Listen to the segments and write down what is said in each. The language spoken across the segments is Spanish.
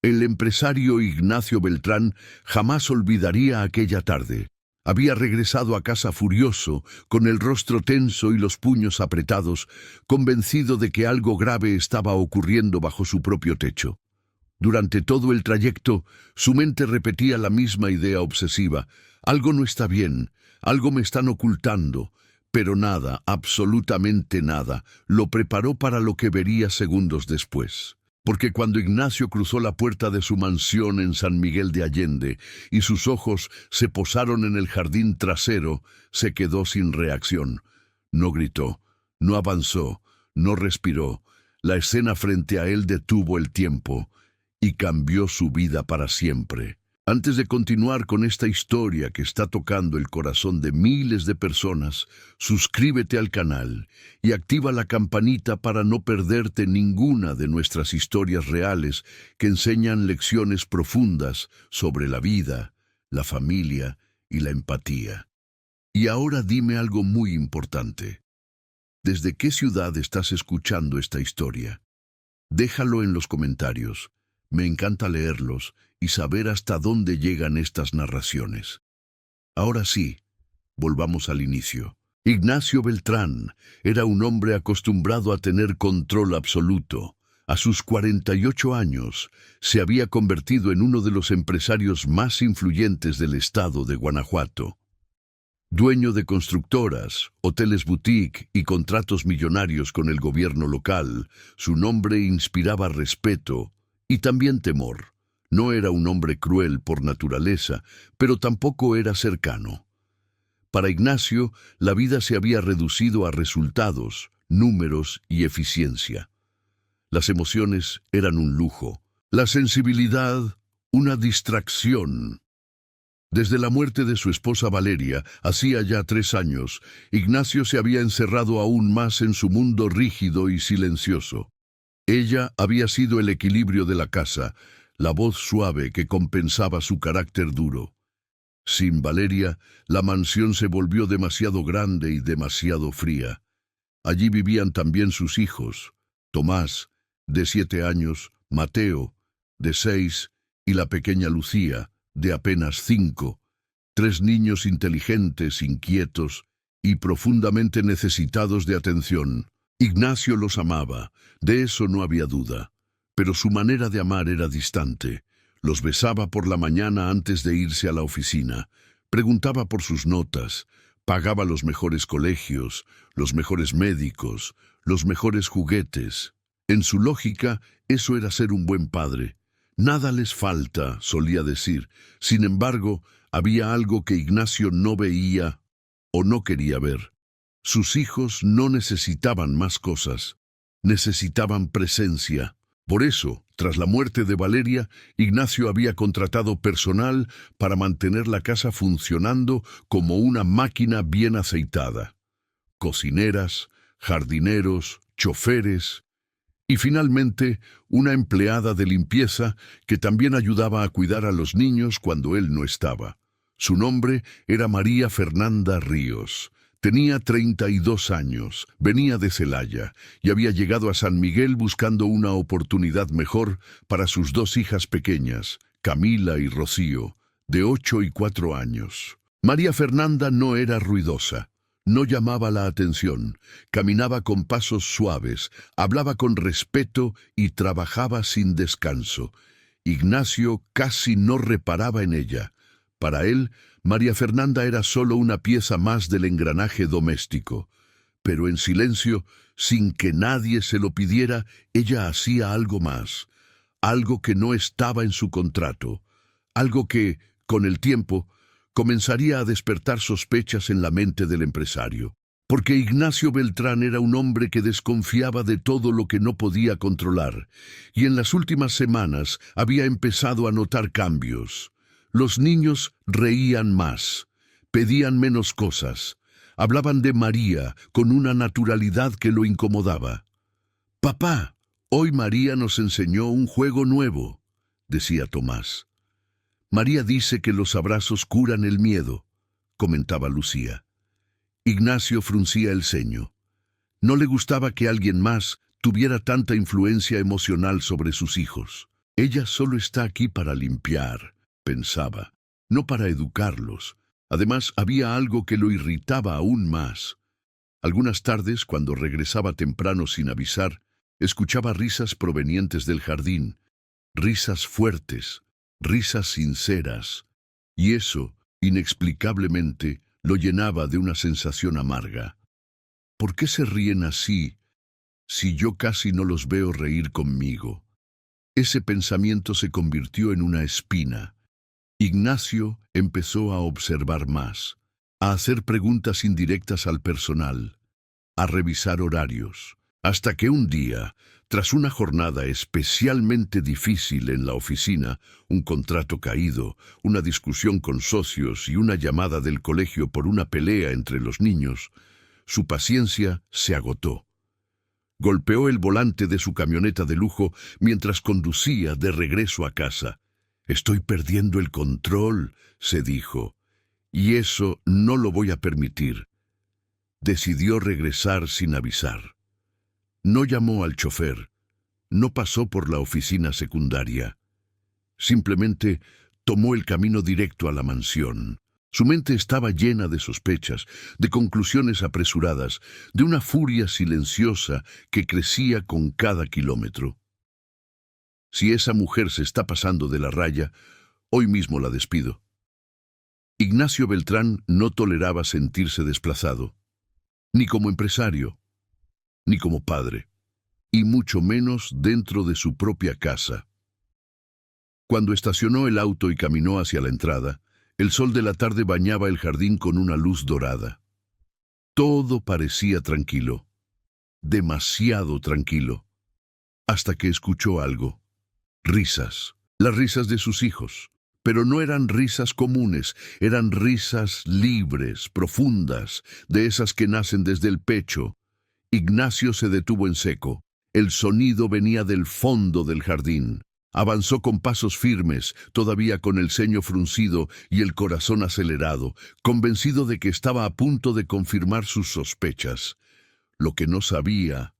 El empresario Ignacio Beltrán jamás olvidaría aquella tarde. Había regresado a casa furioso, con el rostro tenso y los puños apretados, convencido de que algo grave estaba ocurriendo bajo su propio techo. Durante todo el trayecto, su mente repetía la misma idea obsesiva: algo no está bien, algo me están ocultando. Pero nada, absolutamente nada, lo preparó para lo que vería segundos después. Porque cuando Ignacio cruzó la puerta de su mansión en San Miguel de Allende y sus ojos se posaron en el jardín trasero, se quedó sin reacción. No gritó, no avanzó, no respiró. La escena frente a él detuvo el tiempo y cambió su vida para siempre. Antes de continuar con esta historia que está tocando el corazón de miles de personas, suscríbete al canal y activa la campanita para no perderte ninguna de nuestras historias reales que enseñan lecciones profundas sobre la vida, la familia y la empatía. Y ahora dime algo muy importante. ¿Desde qué ciudad estás escuchando esta historia? Déjalo en los comentarios. Me encanta leerlos y saber hasta dónde llegan estas narraciones. Ahora sí, volvamos al inicio. Ignacio Beltrán era un hombre acostumbrado a tener control absoluto. A sus 48 años, se había convertido en uno de los empresarios más influyentes del estado de Guanajuato. Dueño de constructoras, hoteles boutique y contratos millonarios con el gobierno local, su nombre inspiraba respeto y también temor. No era un hombre cruel por naturaleza, pero tampoco era cercano. Para Ignacio, la vida se había reducido a resultados, números y eficiencia. Las emociones eran un lujo, la sensibilidad una distracción. Desde la muerte de su esposa Valeria, hacía ya 3 años, Ignacio se había encerrado aún más en su mundo rígido y silencioso. Ella había sido el equilibrio de la casa, la voz suave que compensaba su carácter duro. Sin Valeria, la mansión se volvió demasiado grande y demasiado fría. Allí vivían también sus hijos, Tomás, de 7 años, Mateo, de 6, y la pequeña Lucía, de apenas 5, 3 niños inteligentes, inquietos y profundamente necesitados de atención. Ignacio los amaba, de eso no había duda, pero su manera de amar era distante. Los besaba por la mañana antes de irse a la oficina, preguntaba por sus notas, pagaba los mejores colegios, los mejores médicos, los mejores juguetes. En su lógica, eso era ser un buen padre. Nada les falta, solía decir. Sin embargo, había algo que Ignacio no veía o no quería ver. Sus hijos no necesitaban más cosas, necesitaban presencia. Por eso, tras la muerte de Valeria, Ignacio había contratado personal para mantener la casa funcionando como una máquina bien aceitada. Cocineras, jardineros, choferes y finalmente una empleada de limpieza que también ayudaba a cuidar a los niños cuando él no estaba. Su nombre era María Fernanda Ríos. Tenía 32 años, venía de Celaya y había llegado a San Miguel buscando una oportunidad mejor para sus 2 hijas pequeñas, Camila y Rocío, de 8 y 4 años. María Fernanda no era ruidosa, no llamaba la atención, caminaba con pasos suaves, hablaba con respeto y trabajaba sin descanso. Ignacio casi no reparaba en ella. Para él, María Fernanda era solo una pieza más del engranaje doméstico. Pero en silencio, sin que nadie se lo pidiera, ella hacía algo más, algo que no estaba en su contrato, algo que, con el tiempo, comenzaría a despertar sospechas en la mente del empresario. Porque Ignacio Beltrán era un hombre que desconfiaba de todo lo que no podía controlar, y en las últimas semanas había empezado a notar cambios. Los niños reían más, pedían menos cosas, hablaban de María con una naturalidad que lo incomodaba. «Papá, hoy María nos enseñó un juego nuevo», decía Tomás. «María dice que los abrazos curan el miedo», comentaba Lucía. Ignacio fruncía el ceño. No le gustaba que alguien más tuviera tanta influencia emocional sobre sus hijos. Ella solo está aquí para limpiar, pensaba, no para educarlos. Además, había algo que lo irritaba aún más. Algunas tardes, cuando regresaba temprano sin avisar, escuchaba risas provenientes del jardín, risas fuertes, risas sinceras, y eso, inexplicablemente, lo llenaba de una sensación amarga. ¿Por qué se ríen así si yo casi no los veo reír conmigo? Ese pensamiento se convirtió en una espina. Ignacio empezó a observar más, a hacer preguntas indirectas al personal, a revisar horarios, hasta que un día, tras una jornada especialmente difícil en la oficina, un contrato caído, una discusión con socios y una llamada del colegio por una pelea entre los niños, su paciencia se agotó. Golpeó el volante de su camioneta de lujo mientras conducía de regreso a casa. «Estoy perdiendo el control», se dijo, «y eso no lo voy a permitir». Decidió regresar sin avisar. No llamó al chofer, no pasó por la oficina secundaria. Simplemente tomó el camino directo a la mansión. Su mente estaba llena de sospechas, de conclusiones apresuradas, de una furia silenciosa que crecía con cada kilómetro. Si esa mujer se está pasando de la raya, hoy mismo la despido. Ignacio Beltrán no toleraba sentirse desplazado, ni como empresario, ni como padre, y mucho menos dentro de su propia casa. Cuando estacionó el auto y caminó hacia la entrada, el sol de la tarde bañaba el jardín con una luz dorada. Todo parecía tranquilo, demasiado tranquilo, hasta que escuchó algo. Risas, las risas de sus hijos, pero no eran risas comunes, eran risas libres, profundas, de esas que nacen desde el pecho. Ignacio se detuvo en seco. El sonido venía del fondo del jardín. Avanzó con pasos firmes, todavía con el ceño fruncido y el corazón acelerado, convencido de que estaba a punto de confirmar sus sospechas. Lo que no sabía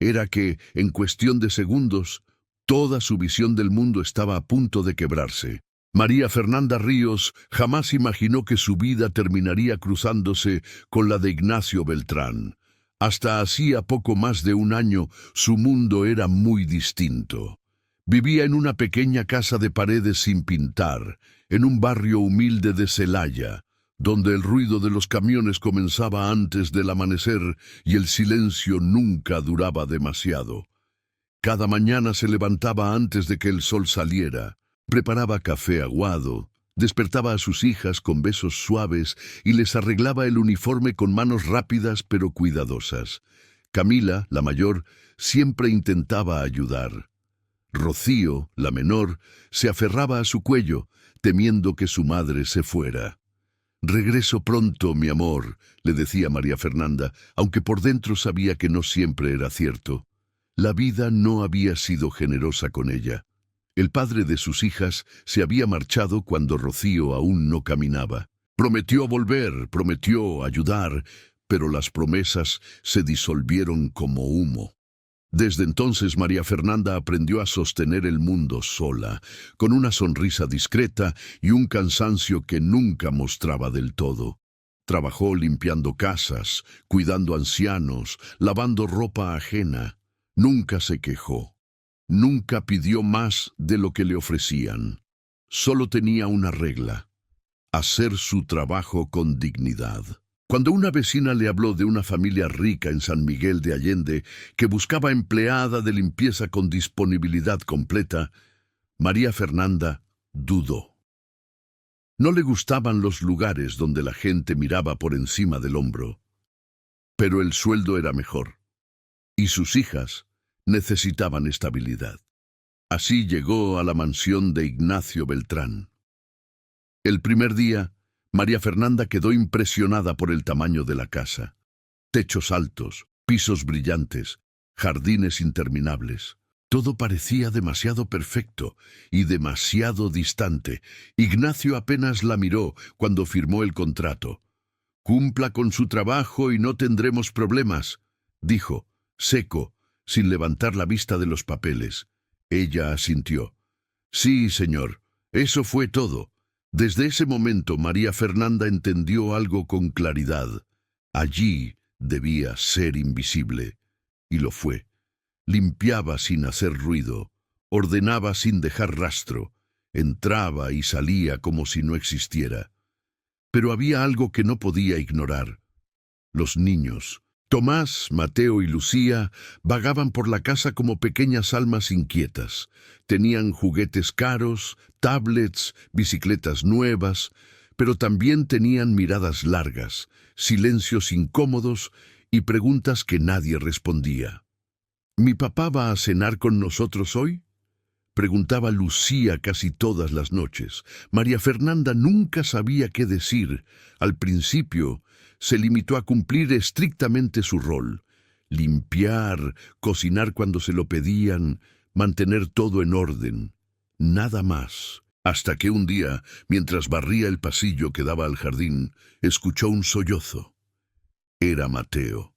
era que, en cuestión de segundos, toda su visión del mundo estaba a punto de quebrarse. María Fernanda Ríos jamás imaginó que su vida terminaría cruzándose con la de Ignacio Beltrán. Hasta hacía poco más de un año, su mundo era muy distinto. Vivía en una pequeña casa de paredes sin pintar, en un barrio humilde de Celaya, donde el ruido de los camiones comenzaba antes del amanecer y el silencio nunca duraba demasiado. Cada mañana se levantaba antes de que el sol saliera, preparaba café aguado, despertaba a sus hijas con besos suaves y les arreglaba el uniforme con manos rápidas pero cuidadosas. Camila, la mayor, siempre intentaba ayudar. Rocío, la menor, se aferraba a su cuello, temiendo que su madre se fuera. «Regreso pronto, mi amor», le decía María Fernanda, aunque por dentro sabía que no siempre era cierto. La vida no había sido generosa con ella. El padre de sus hijas se había marchado cuando Rocío aún no caminaba. Prometió volver, prometió ayudar, pero las promesas se disolvieron como humo. Desde entonces María Fernanda aprendió a sostener el mundo sola, con una sonrisa discreta y un cansancio que nunca mostraba del todo. Trabajó limpiando casas, cuidando ancianos, lavando ropa ajena. Nunca se quejó. Nunca pidió más de lo que le ofrecían. Solo tenía una regla: hacer su trabajo con dignidad. Cuando una vecina le habló de una familia rica en San Miguel de Allende que buscaba empleada de limpieza con disponibilidad completa, María Fernanda dudó. No le gustaban los lugares donde la gente miraba por encima del hombro, pero el sueldo era mejor, y sus hijas necesitaban estabilidad. Así llegó a la mansión de Ignacio Beltrán. El primer día, María Fernanda quedó impresionada por el tamaño de la casa. Techos altos, pisos brillantes, jardines interminables. Todo parecía demasiado perfecto y demasiado distante. Ignacio apenas la miró cuando firmó el contrato. «Cumpla con su trabajo y no tendremos problemas», dijo, seco, sin levantar la vista de los papeles. Ella asintió. Sí, señor, eso fue todo. Desde ese momento María Fernanda entendió algo con claridad. Allí debía ser invisible. Y lo fue. Limpiaba sin hacer ruido, ordenaba sin dejar rastro, entraba y salía como si no existiera. Pero había algo que no podía ignorar. Los niños, Tomás, Mateo y Lucía, vagaban por la casa como pequeñas almas inquietas. Tenían juguetes caros, tablets, bicicletas nuevas, pero también tenían miradas largas, silencios incómodos y preguntas que nadie respondía. ¿Mi papá va a cenar con nosotros hoy?, preguntaba Lucía casi todas las noches. María Fernanda nunca sabía qué decir. Al principio, se limitó a cumplir estrictamente su rol: limpiar, cocinar cuando se lo pedían, mantener todo en orden. Nada más. Hasta que un día, mientras barría el pasillo que daba al jardín, escuchó un sollozo. Era Mateo.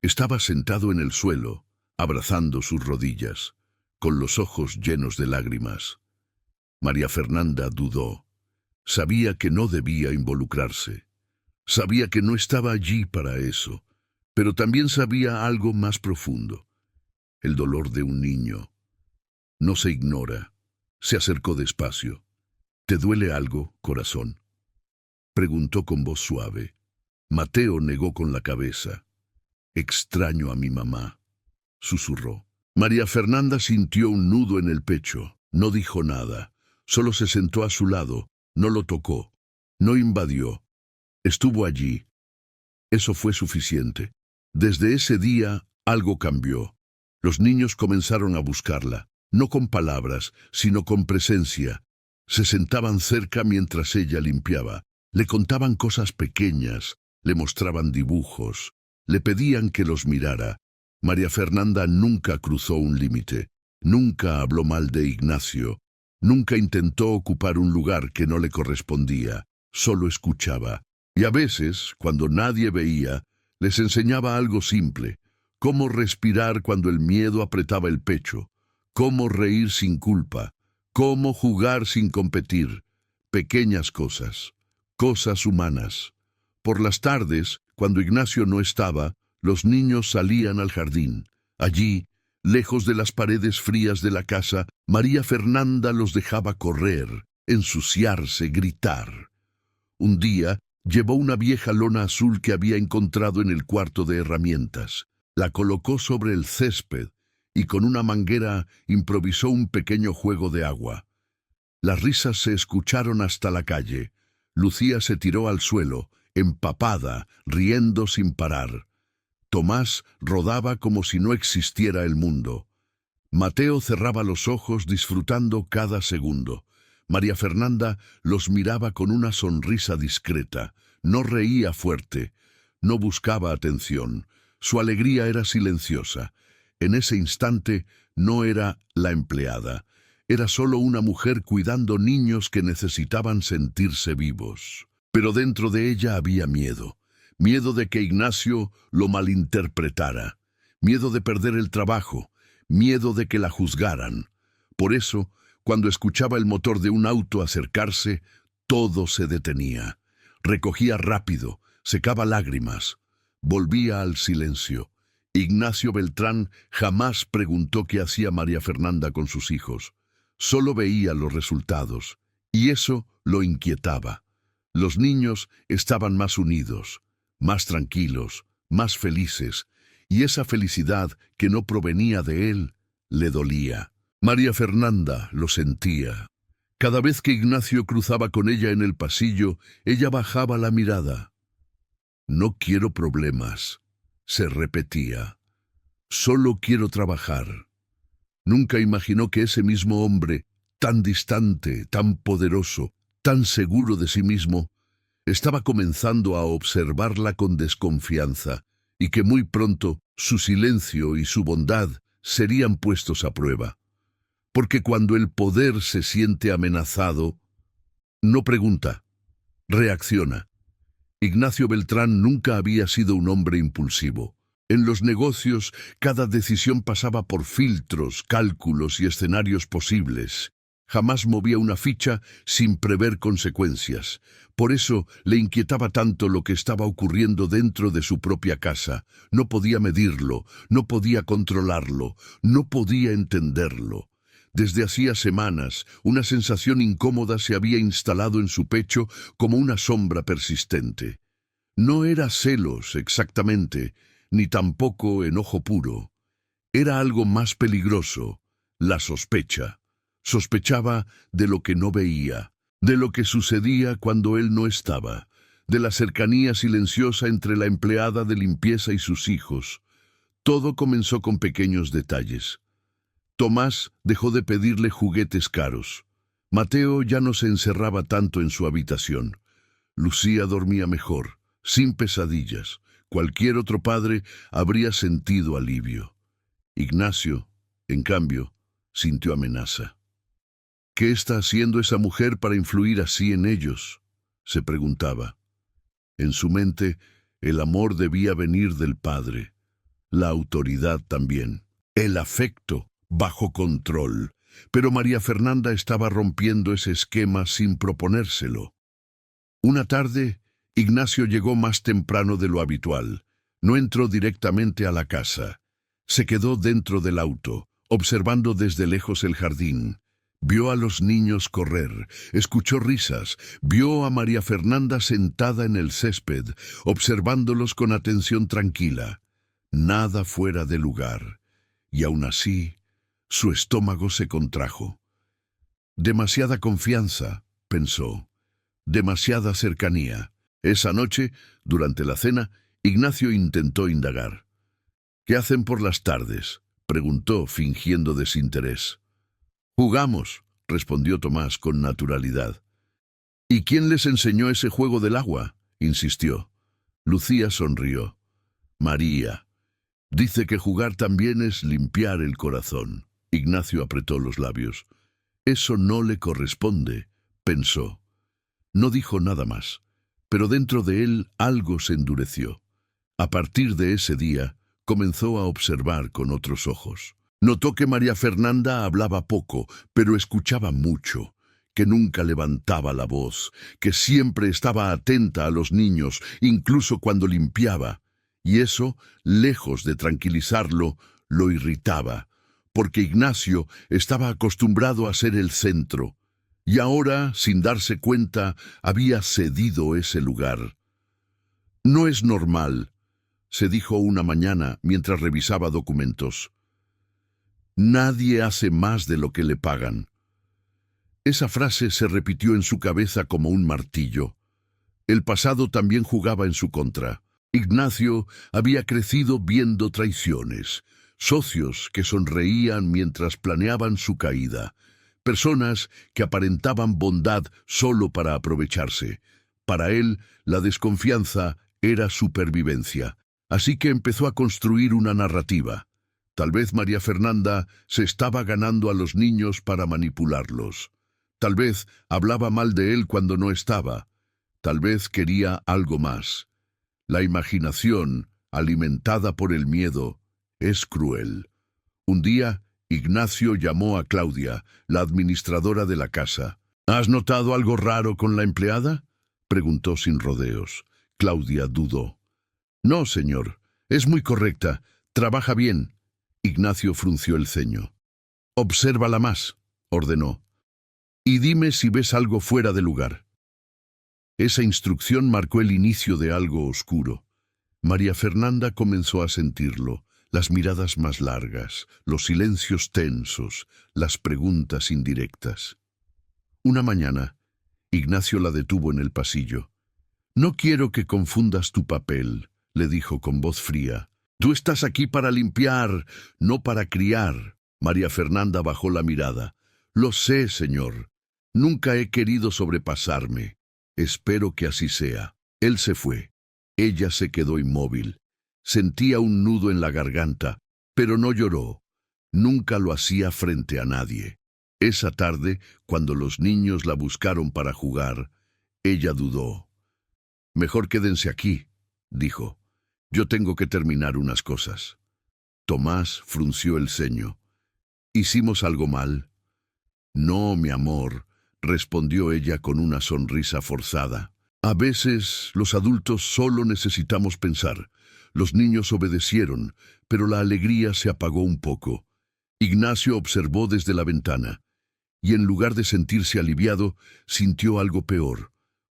Estaba sentado en el suelo, abrazando sus rodillas, con los ojos llenos de lágrimas. María Fernanda dudó. Sabía que no debía involucrarse. Sabía que no estaba allí para eso, pero también sabía algo más profundo: el dolor de un niño. No se ignora. Se acercó despacio. ¿Te duele algo, corazón?, preguntó con voz suave. Mateo negó con la cabeza. Extraño a mi mamá, susurró. María Fernanda sintió un nudo en el pecho. No dijo nada. Solo se sentó a su lado. No lo tocó. No invadió. Estuvo allí. Eso fue suficiente. Desde ese día, algo cambió. Los niños comenzaron a buscarla, no con palabras, sino con presencia. Se sentaban cerca mientras ella limpiaba. Le contaban cosas pequeñas, le mostraban dibujos, le pedían que los mirara. María Fernanda nunca cruzó un límite, nunca habló mal de Ignacio, nunca intentó ocupar un lugar que no le correspondía, solo escuchaba. Y a veces, cuando nadie veía, les enseñaba algo simple: cómo respirar cuando el miedo apretaba el pecho, cómo reír sin culpa, cómo jugar sin competir. Pequeñas cosas, cosas humanas. Por las tardes, cuando Ignacio no estaba, los niños salían al jardín. Allí, lejos de las paredes frías de la casa, María Fernanda los dejaba correr, ensuciarse, gritar. Un día, llevó una vieja lona azul que había encontrado en el cuarto de herramientas. La colocó sobre el césped y con una manguera improvisó un pequeño juego de agua. Las risas se escucharon hasta la calle. Lucía se tiró al suelo, empapada, riendo sin parar. Tomás rodaba como si no existiera el mundo. Mateo cerraba los ojos disfrutando cada segundo. María Fernanda los miraba con una sonrisa discreta. No reía fuerte, no buscaba atención. Su alegría era silenciosa. En ese instante no era la empleada. Era solo una mujer cuidando niños que necesitaban sentirse vivos. Pero dentro de ella había miedo. Miedo de que Ignacio lo malinterpretara. Miedo de perder el trabajo. Miedo de que la juzgaran. Por eso, cuando escuchaba el motor de un auto acercarse, todo se detenía. Recogía rápido, secaba lágrimas, volvía al silencio. Ignacio Beltrán jamás preguntó qué hacía María Fernanda con sus hijos. Solo veía los resultados, y eso lo inquietaba. Los niños estaban más unidos, más tranquilos, más felices, y esa felicidad que no provenía de él le dolía. María Fernanda lo sentía. Cada vez que Ignacio cruzaba con ella en el pasillo, ella bajaba la mirada. No quiero problemas, se repetía. Solo quiero trabajar. Nunca imaginó que ese mismo hombre, tan distante, tan poderoso, tan seguro de sí mismo, estaba comenzando a observarla con desconfianza, y que muy pronto su silencio y su bondad serían puestos a prueba. Porque cuando el poder se siente amenazado, no pregunta, reacciona. Ignacio Beltrán nunca había sido un hombre impulsivo. En los negocios, cada decisión pasaba por filtros, cálculos y escenarios posibles. Jamás movía una ficha sin prever consecuencias. Por eso le inquietaba tanto lo que estaba ocurriendo dentro de su propia casa. No podía medirlo, no podía controlarlo, no podía entenderlo. Desde hacía semanas, una sensación incómoda se había instalado en su pecho como una sombra persistente. No era celos exactamente, ni tampoco enojo puro. Era algo más peligroso, la sospecha. Sospechaba de lo que no veía, de lo que sucedía cuando él no estaba, de la cercanía silenciosa entre la empleada de limpieza y sus hijos. Todo comenzó con pequeños detalles. Tomás dejó de pedirle juguetes caros. Mateo ya no se encerraba tanto en su habitación. Lucía dormía mejor, sin pesadillas. Cualquier otro padre habría sentido alivio. Ignacio, en cambio, sintió amenaza. ¿Qué está haciendo esa mujer para influir así en ellos?, se preguntaba. En su mente, el amor debía venir del padre, la autoridad también, el afecto bajo control. Pero María Fernanda estaba rompiendo ese esquema sin proponérselo. Una tarde, Ignacio llegó más temprano de lo habitual. No entró directamente a la casa. Se quedó dentro del auto, observando desde lejos el jardín. Vio a los niños correr, escuchó risas, vio a María Fernanda sentada en el césped, observándolos con atención tranquila. Nada fuera de lugar. Y aún así, su estómago se contrajo. Demasiada confianza, pensó. Demasiada cercanía. Esa noche, durante la cena, Ignacio intentó indagar. «¿Qué hacen por las tardes?», preguntó, fingiendo desinterés. «Jugamos», respondió Tomás con naturalidad. «¿Y quién les enseñó ese juego del agua?», insistió. Lucía sonrió. «María. Dice que jugar también es limpiar el corazón». Ignacio apretó los labios. «Eso no le corresponde», pensó. No dijo nada más, pero dentro de él algo se endureció. A partir de ese día, comenzó a observar con otros ojos. Notó que María Fernanda hablaba poco, pero escuchaba mucho, que nunca levantaba la voz, que siempre estaba atenta a los niños, incluso cuando limpiaba. Y eso, lejos de tranquilizarlo, lo irritaba, porque Ignacio estaba acostumbrado a ser el centro, y ahora, sin darse cuenta, había cedido ese lugar. «No es normal», se dijo una mañana mientras revisaba documentos. «Nadie hace más de lo que le pagan». Esa frase se repitió en su cabeza como un martillo. El pasado también jugaba en su contra. Ignacio había crecido viendo traiciones, socios que sonreían mientras planeaban su caída, personas que aparentaban bondad solo para aprovecharse. Para él, la desconfianza era supervivencia. Así que empezó a construir una narrativa. Tal vez María Fernanda se estaba ganando a los niños para manipularlos. Tal vez hablaba mal de él cuando no estaba. Tal vez quería algo más. La imaginación, alimentada por el miedo, es cruel. Un día, Ignacio llamó a Claudia, la administradora de la casa. «¿Has notado algo raro con la empleada?», preguntó sin rodeos. Claudia dudó. «No, señor. Es muy correcta. Trabaja bien». Ignacio frunció el ceño. «Obsérvala más», ordenó. «Y dime si ves algo fuera de lugar». Esa instrucción marcó el inicio de algo oscuro. María Fernanda comenzó a sentirlo. Las miradas más largas, los silencios tensos, las preguntas indirectas. Una mañana, Ignacio la detuvo en el pasillo. «No quiero que confundas tu papel», le dijo con voz fría. «Tú estás aquí para limpiar, no para criar». María Fernanda bajó la mirada. «Lo sé, señor. Nunca he querido sobrepasarme. Espero que así sea». Él se fue. Ella se quedó inmóvil. Sentía un nudo en la garganta, pero no lloró. Nunca lo hacía frente a nadie. Esa tarde, cuando los niños la buscaron para jugar, ella dudó. «Mejor quédense aquí», dijo. Yo tengo que terminar unas cosas. Tomás frunció el ceño. ¿Hicimos algo mal? No, mi amor, respondió ella con una sonrisa forzada. A veces los adultos solo necesitamos pensar. Los niños obedecieron, pero la alegría se apagó un poco. Ignacio observó desde la ventana, y en lugar de sentirse aliviado, sintió algo peor,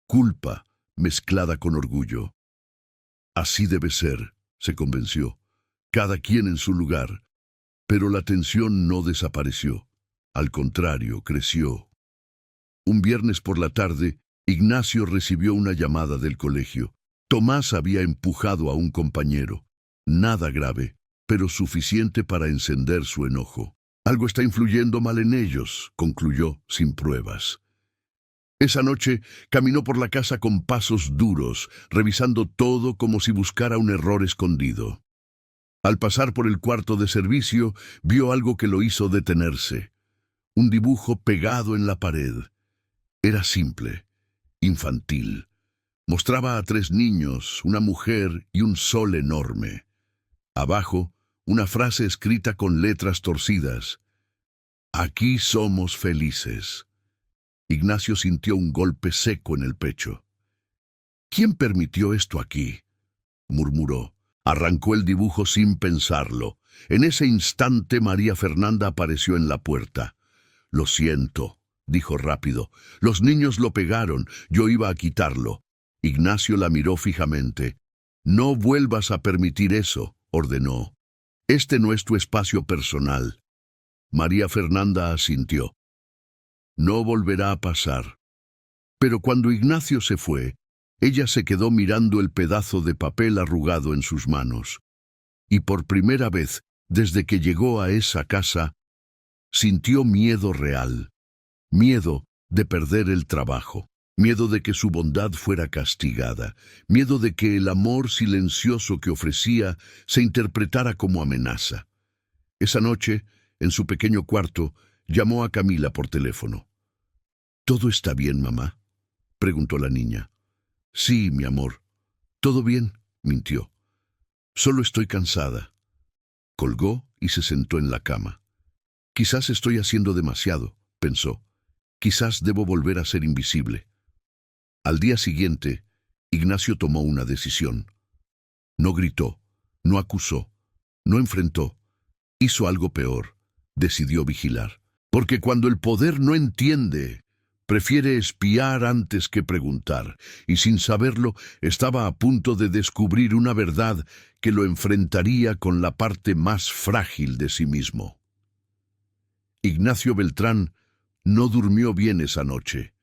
culpa mezclada con orgullo. Así debe ser, se convenció, cada quien en su lugar. Pero la tensión no desapareció. Al contrario, creció. Un viernes por la tarde, Ignacio recibió una llamada del colegio. Tomás había empujado a un compañero. Nada grave, pero suficiente para encender su enojo. Algo está influyendo mal en ellos, concluyó, sin pruebas. Esa noche caminó por la casa con pasos duros, revisando todo como si buscara un error escondido. Al pasar por el cuarto de servicio, vio algo que lo hizo detenerse. Un dibujo pegado en la pared. Era simple, infantil. Mostraba a 3 niños, una mujer y un sol enorme. Abajo, una frase escrita con letras torcidas. Aquí somos felices. Ignacio sintió un golpe seco en el pecho. ¿Quién permitió esto aquí?, murmuró. Arrancó el dibujo sin pensarlo. En ese instante María Fernanda apareció en la puerta. Lo siento, dijo rápido. Los niños lo pegaron, yo iba a quitarlo. Ignacio la miró fijamente. No vuelvas a permitir eso, ordenó. Este no es tu espacio personal. María Fernanda asintió. No volverá a pasar. Pero cuando Ignacio se fue, ella se quedó mirando el pedazo de papel arrugado en sus manos. Y por primera vez, desde que llegó a esa casa, sintió miedo real. Miedo de perder el trabajo. Miedo de que su bondad fuera castigada. Miedo de que el amor silencioso que ofrecía se interpretara como amenaza. Esa noche, en su pequeño cuarto, llamó a Camila por teléfono. ¿Todo está bien, mamá?, preguntó la niña. Sí, mi amor. ¿Todo bien?, mintió. Solo estoy cansada. Colgó y se sentó en la cama. Quizás estoy haciendo demasiado, pensó. Quizás debo volver a ser invisible. Al día siguiente, Ignacio tomó una decisión. No gritó, no acusó, no enfrentó. Hizo algo peor. Decidió vigilar. Porque cuando el poder no entiende, prefiere espiar antes que preguntar, y sin saberlo, estaba a punto de descubrir una verdad que lo enfrentaría con la parte más frágil de sí mismo. Ignacio Beltrán no durmió bien esa noche.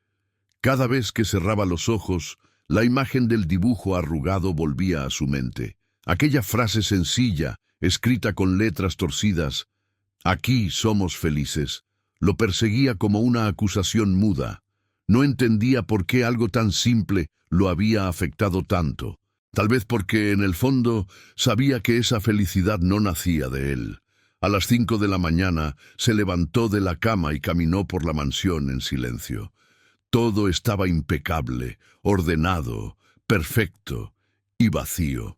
Cada vez que cerraba los ojos, la imagen del dibujo arrugado volvía a su mente. Aquella frase sencilla, escrita con letras torcidas, «Aquí somos felices», lo perseguía como una acusación muda. No entendía por qué algo tan simple lo había afectado tanto. Tal vez porque, en el fondo, sabía que esa felicidad no nacía de él. A las 5 de la mañana se levantó de la cama y caminó por la mansión en silencio. Todo estaba impecable, ordenado, perfecto y vacío.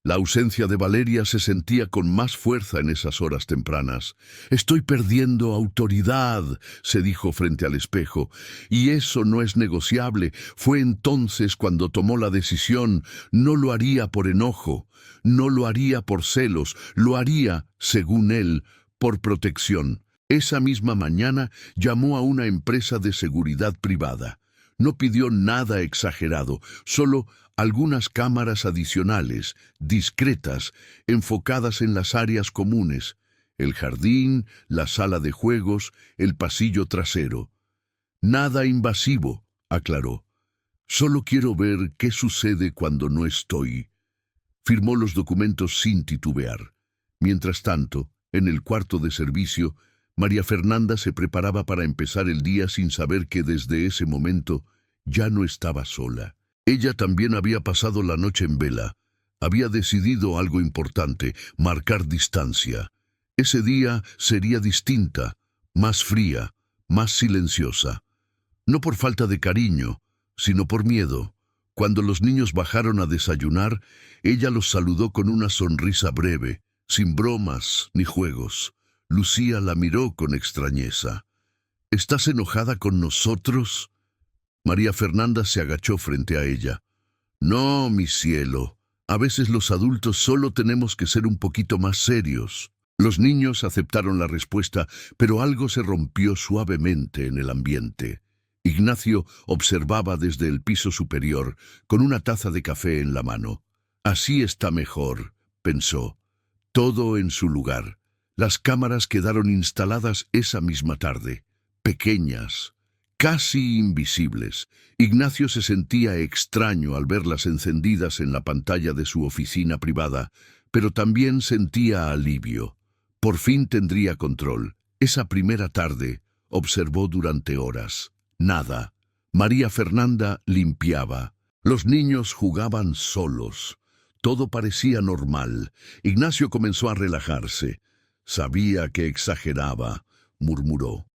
La ausencia de Valeria se sentía con más fuerza en esas horas tempranas. «Estoy perdiendo autoridad», se dijo frente al espejo, «y eso no es negociable». Fue entonces cuando tomó la decisión. No lo haría por enojo, no lo haría por celos, lo haría, según él, por protección. Esa misma mañana llamó a una empresa de seguridad privada. No pidió nada exagerado, solo algunas cámaras adicionales, discretas, enfocadas en las áreas comunes, el jardín, la sala de juegos, el pasillo trasero. Nada invasivo, aclaró. Solo quiero ver qué sucede cuando no estoy. Firmó los documentos sin titubear. Mientras tanto, en el cuarto de servicio, María Fernanda se preparaba para empezar el día sin saber que desde ese momento ya no estaba sola. Ella también había pasado la noche en vela. Había decidido algo importante, marcar distancia. Ese día sería distinta, más fría, más silenciosa. No por falta de cariño, sino por miedo. Cuando los niños bajaron a desayunar, ella los saludó con una sonrisa breve, sin bromas ni juegos. Lucía la miró con extrañeza. ¿Estás enojada con nosotros? María Fernanda se agachó frente a ella. No, mi cielo. A veces los adultos solo tenemos que ser un poquito más serios. Los niños aceptaron la respuesta, pero algo se rompió suavemente en el ambiente. Ignacio observaba desde el piso superior, con una taza de café en la mano. Así está mejor, pensó. Todo en su lugar. Las cámaras quedaron instaladas esa misma tarde, pequeñas, casi invisibles. Ignacio se sentía extraño al verlas encendidas en la pantalla de su oficina privada, pero también sentía alivio. Por fin tendría control. Esa primera tarde observó durante horas. Nada. María Fernanda limpiaba. Los niños jugaban solos. Todo parecía normal. Ignacio comenzó a relajarse. Sabía que exageraba, murmuró.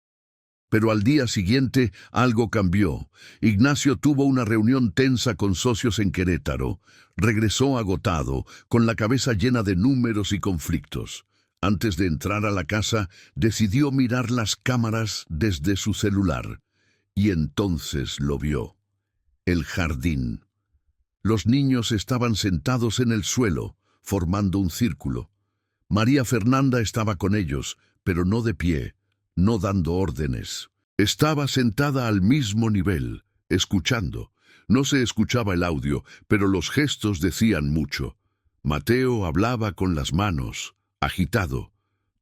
Pero al día siguiente algo cambió. Ignacio tuvo una reunión tensa con socios en Querétaro. Regresó agotado, con la cabeza llena de números y conflictos. Antes de entrar a la casa, decidió mirar las cámaras desde su celular. Y entonces lo vio. El jardín. Los niños estaban sentados en el suelo, formando un círculo. María Fernanda estaba con ellos, pero no de pie, no dando órdenes. Estaba sentada al mismo nivel, escuchando. No se escuchaba el audio, pero los gestos decían mucho. Mateo hablaba con las manos, agitado.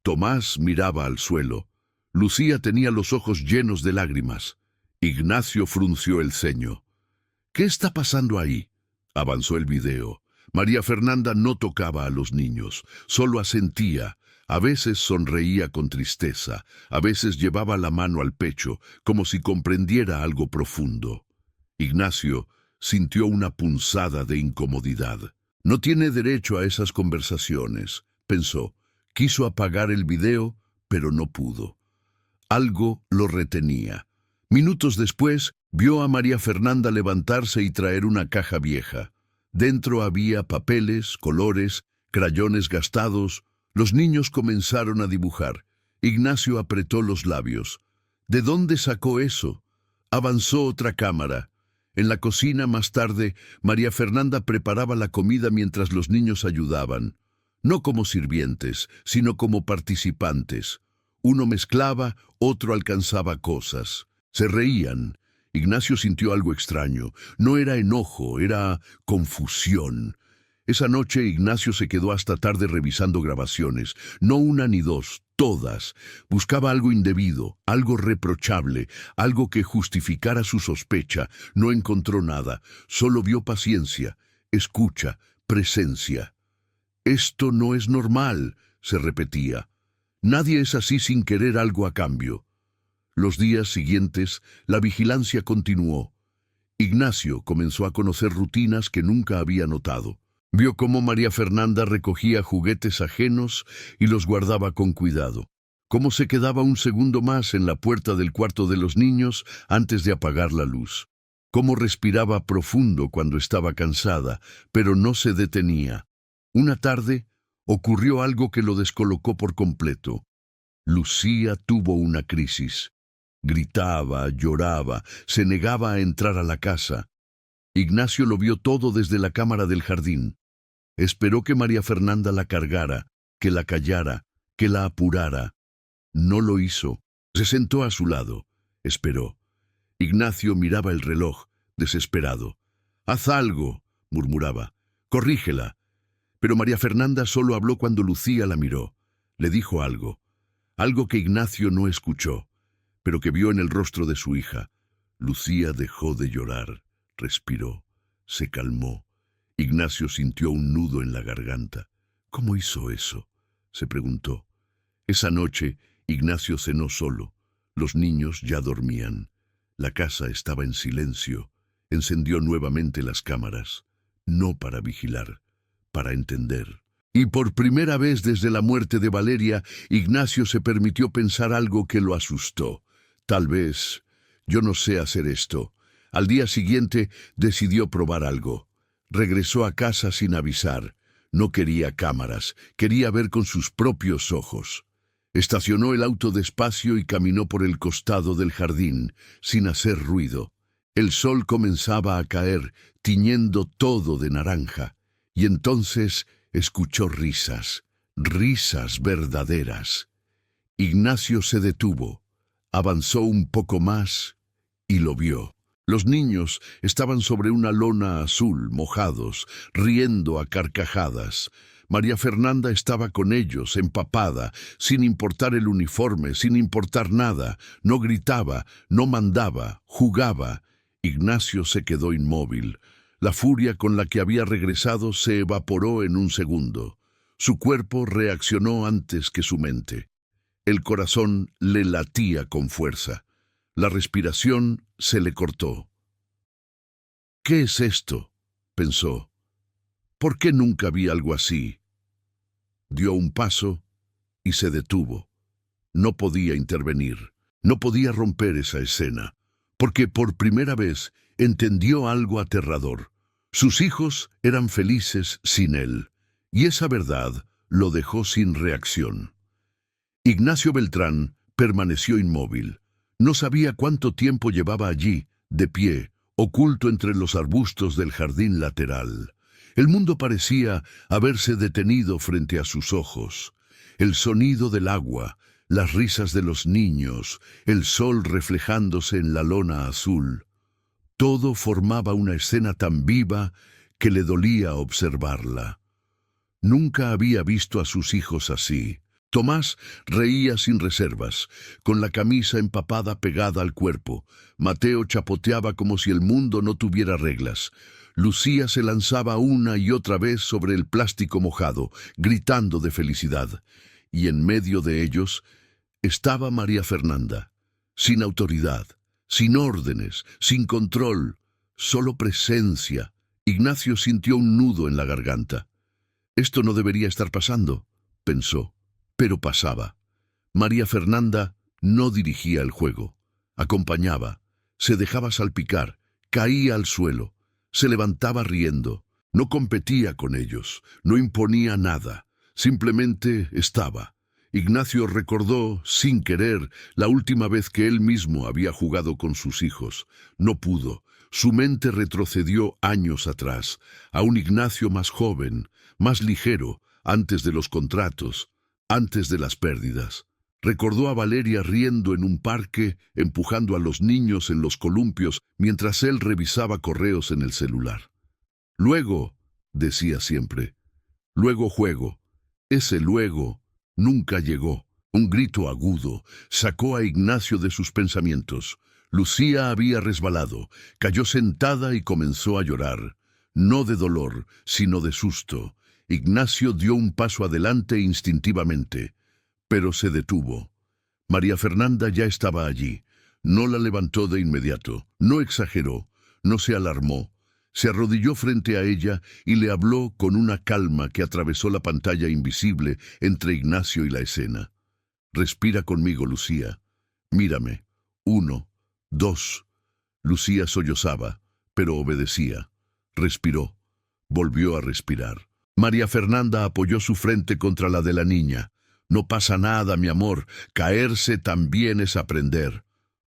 Tomás miraba al suelo. Lucía tenía los ojos llenos de lágrimas. Ignacio frunció el ceño. ¿Qué está pasando ahí? Avanzó el video. María Fernanda no tocaba a los niños, solo asentía. A veces sonreía con tristeza, a veces llevaba la mano al pecho, como si comprendiera algo profundo. Ignacio sintió una punzada de incomodidad. No tiene derecho a esas conversaciones, pensó. Quiso apagar el video, pero no pudo. Algo lo retenía. Minutos después, vio a María Fernanda levantarse y traer una caja vieja. Dentro había papeles, colores, crayones gastados. Los niños comenzaron a dibujar. Ignacio apretó los labios. ¿De dónde sacó eso? Avanzó otra cámara. En la cocina más tarde, María Fernanda preparaba la comida mientras los niños ayudaban. No como sirvientes, sino como participantes. Uno mezclaba, otro alcanzaba cosas. Se reían. Ignacio sintió algo extraño. No era enojo, era confusión. Esa noche Ignacio se quedó hasta tarde revisando grabaciones. No una ni dos, todas. Buscaba algo indebido, algo reprochable, algo que justificara su sospecha. No encontró nada. Solo vio paciencia, escucha, presencia. Esto no es normal, se repetía. Nadie es así sin querer algo a cambio. Los días siguientes, la vigilancia continuó. Ignacio comenzó a conocer rutinas que nunca había notado. Vio cómo María Fernanda recogía juguetes ajenos y los guardaba con cuidado. Cómo se quedaba un segundo más en la puerta del cuarto de los niños antes de apagar la luz. Cómo respiraba profundo cuando estaba cansada, pero no se detenía. Una tarde, ocurrió algo que lo descolocó por completo. Lucía tuvo una crisis. Gritaba, lloraba, se negaba a entrar a la casa. Ignacio lo vio todo desde la cámara del jardín. Esperó que María Fernanda la cargara, que la callara, que la apurara. No lo hizo. Se sentó a su lado. Esperó. Ignacio miraba el reloj, desesperado. «Haz algo», murmuraba. «Corrígela». Pero María Fernanda solo habló cuando Lucía la miró. Le dijo algo. Algo que Ignacio no escuchó, pero que vio en el rostro de su hija. Lucía dejó de llorar, respiró, se calmó. Ignacio sintió un nudo en la garganta. ¿Cómo hizo eso?, se preguntó. Esa noche, Ignacio cenó solo. Los niños ya dormían. La casa estaba en silencio. Encendió nuevamente las cámaras. No para vigilar, para entender. Y por primera vez desde la muerte de Valeria, Ignacio se permitió pensar algo que lo asustó. Tal vez, yo no sé hacer esto. Al día siguiente decidió probar algo. Regresó a casa sin avisar. No quería cámaras, quería ver con sus propios ojos. Estacionó el auto despacio y caminó por el costado del jardín, sin hacer ruido. El sol comenzaba a caer, tiñendo todo de naranja, y entonces escuchó risas, risas verdaderas. Ignacio se detuvo, avanzó un poco más y lo vio. Los niños estaban sobre una lona azul, mojados, riendo a carcajadas. María Fernanda estaba con ellos, empapada, sin importar el uniforme, sin importar nada. No gritaba, no mandaba, jugaba. Ignacio se quedó inmóvil. La furia con la que había regresado se evaporó en un segundo. Su cuerpo reaccionó antes que su mente. El corazón le latía con fuerza. La respiración se le cortó. ¿Qué es esto?, pensó. ¿Por qué nunca vi algo así? Dio un paso y se detuvo. No podía intervenir, no podía romper esa escena, porque por primera vez entendió algo aterrador. Sus hijos eran felices sin él, y esa verdad lo dejó sin reacción. Ignacio Beltrán permaneció inmóvil. No sabía cuánto tiempo llevaba allí, de pie, oculto entre los arbustos del jardín lateral. El mundo parecía haberse detenido frente a sus ojos. El sonido del agua, las risas de los niños, el sol reflejándose en la lona azul. Todo formaba una escena tan viva que le dolía observarla. Nunca había visto a sus hijos así. Tomás reía sin reservas, con la camisa empapada pegada al cuerpo. Mateo chapoteaba como si el mundo no tuviera reglas. Lucía se lanzaba una y otra vez sobre el plástico mojado, gritando de felicidad. Y en medio de ellos estaba María Fernanda, sin autoridad, sin órdenes, sin control, solo presencia. Ignacio sintió un nudo en la garganta. Esto no debería estar pasando, pensó. Pero pasaba. María Fernanda no dirigía el juego. Acompañaba, se dejaba salpicar, caía al suelo, se levantaba riendo. No competía con ellos, no imponía nada, simplemente estaba. Ignacio recordó, sin querer, la última vez que él mismo había jugado con sus hijos. No pudo. Su mente retrocedió años atrás, a un Ignacio más joven, más ligero, antes de los contratos, antes de las pérdidas. Recordó a Valeria riendo en un parque, empujando a los niños en los columpios mientras él revisaba correos en el celular. Luego, decía siempre, luego juego. Ese luego nunca llegó. Un grito agudo sacó a Ignacio de sus pensamientos. Lucía había resbalado, cayó sentada y comenzó a llorar, no de dolor, sino de susto. Ignacio dio un paso adelante instintivamente, pero se detuvo. María Fernanda ya estaba allí. No la levantó de inmediato, no exageró, no se alarmó. Se arrodilló frente a ella y le habló con una calma que atravesó la pantalla invisible entre Ignacio y la escena. Respira conmigo, Lucía. Mírame. 1, 2. Lucía sollozaba, pero obedecía. Respiró. Volvió a respirar. María Fernanda apoyó su frente contra la de la niña. No pasa nada, mi amor. Caerse también es aprender.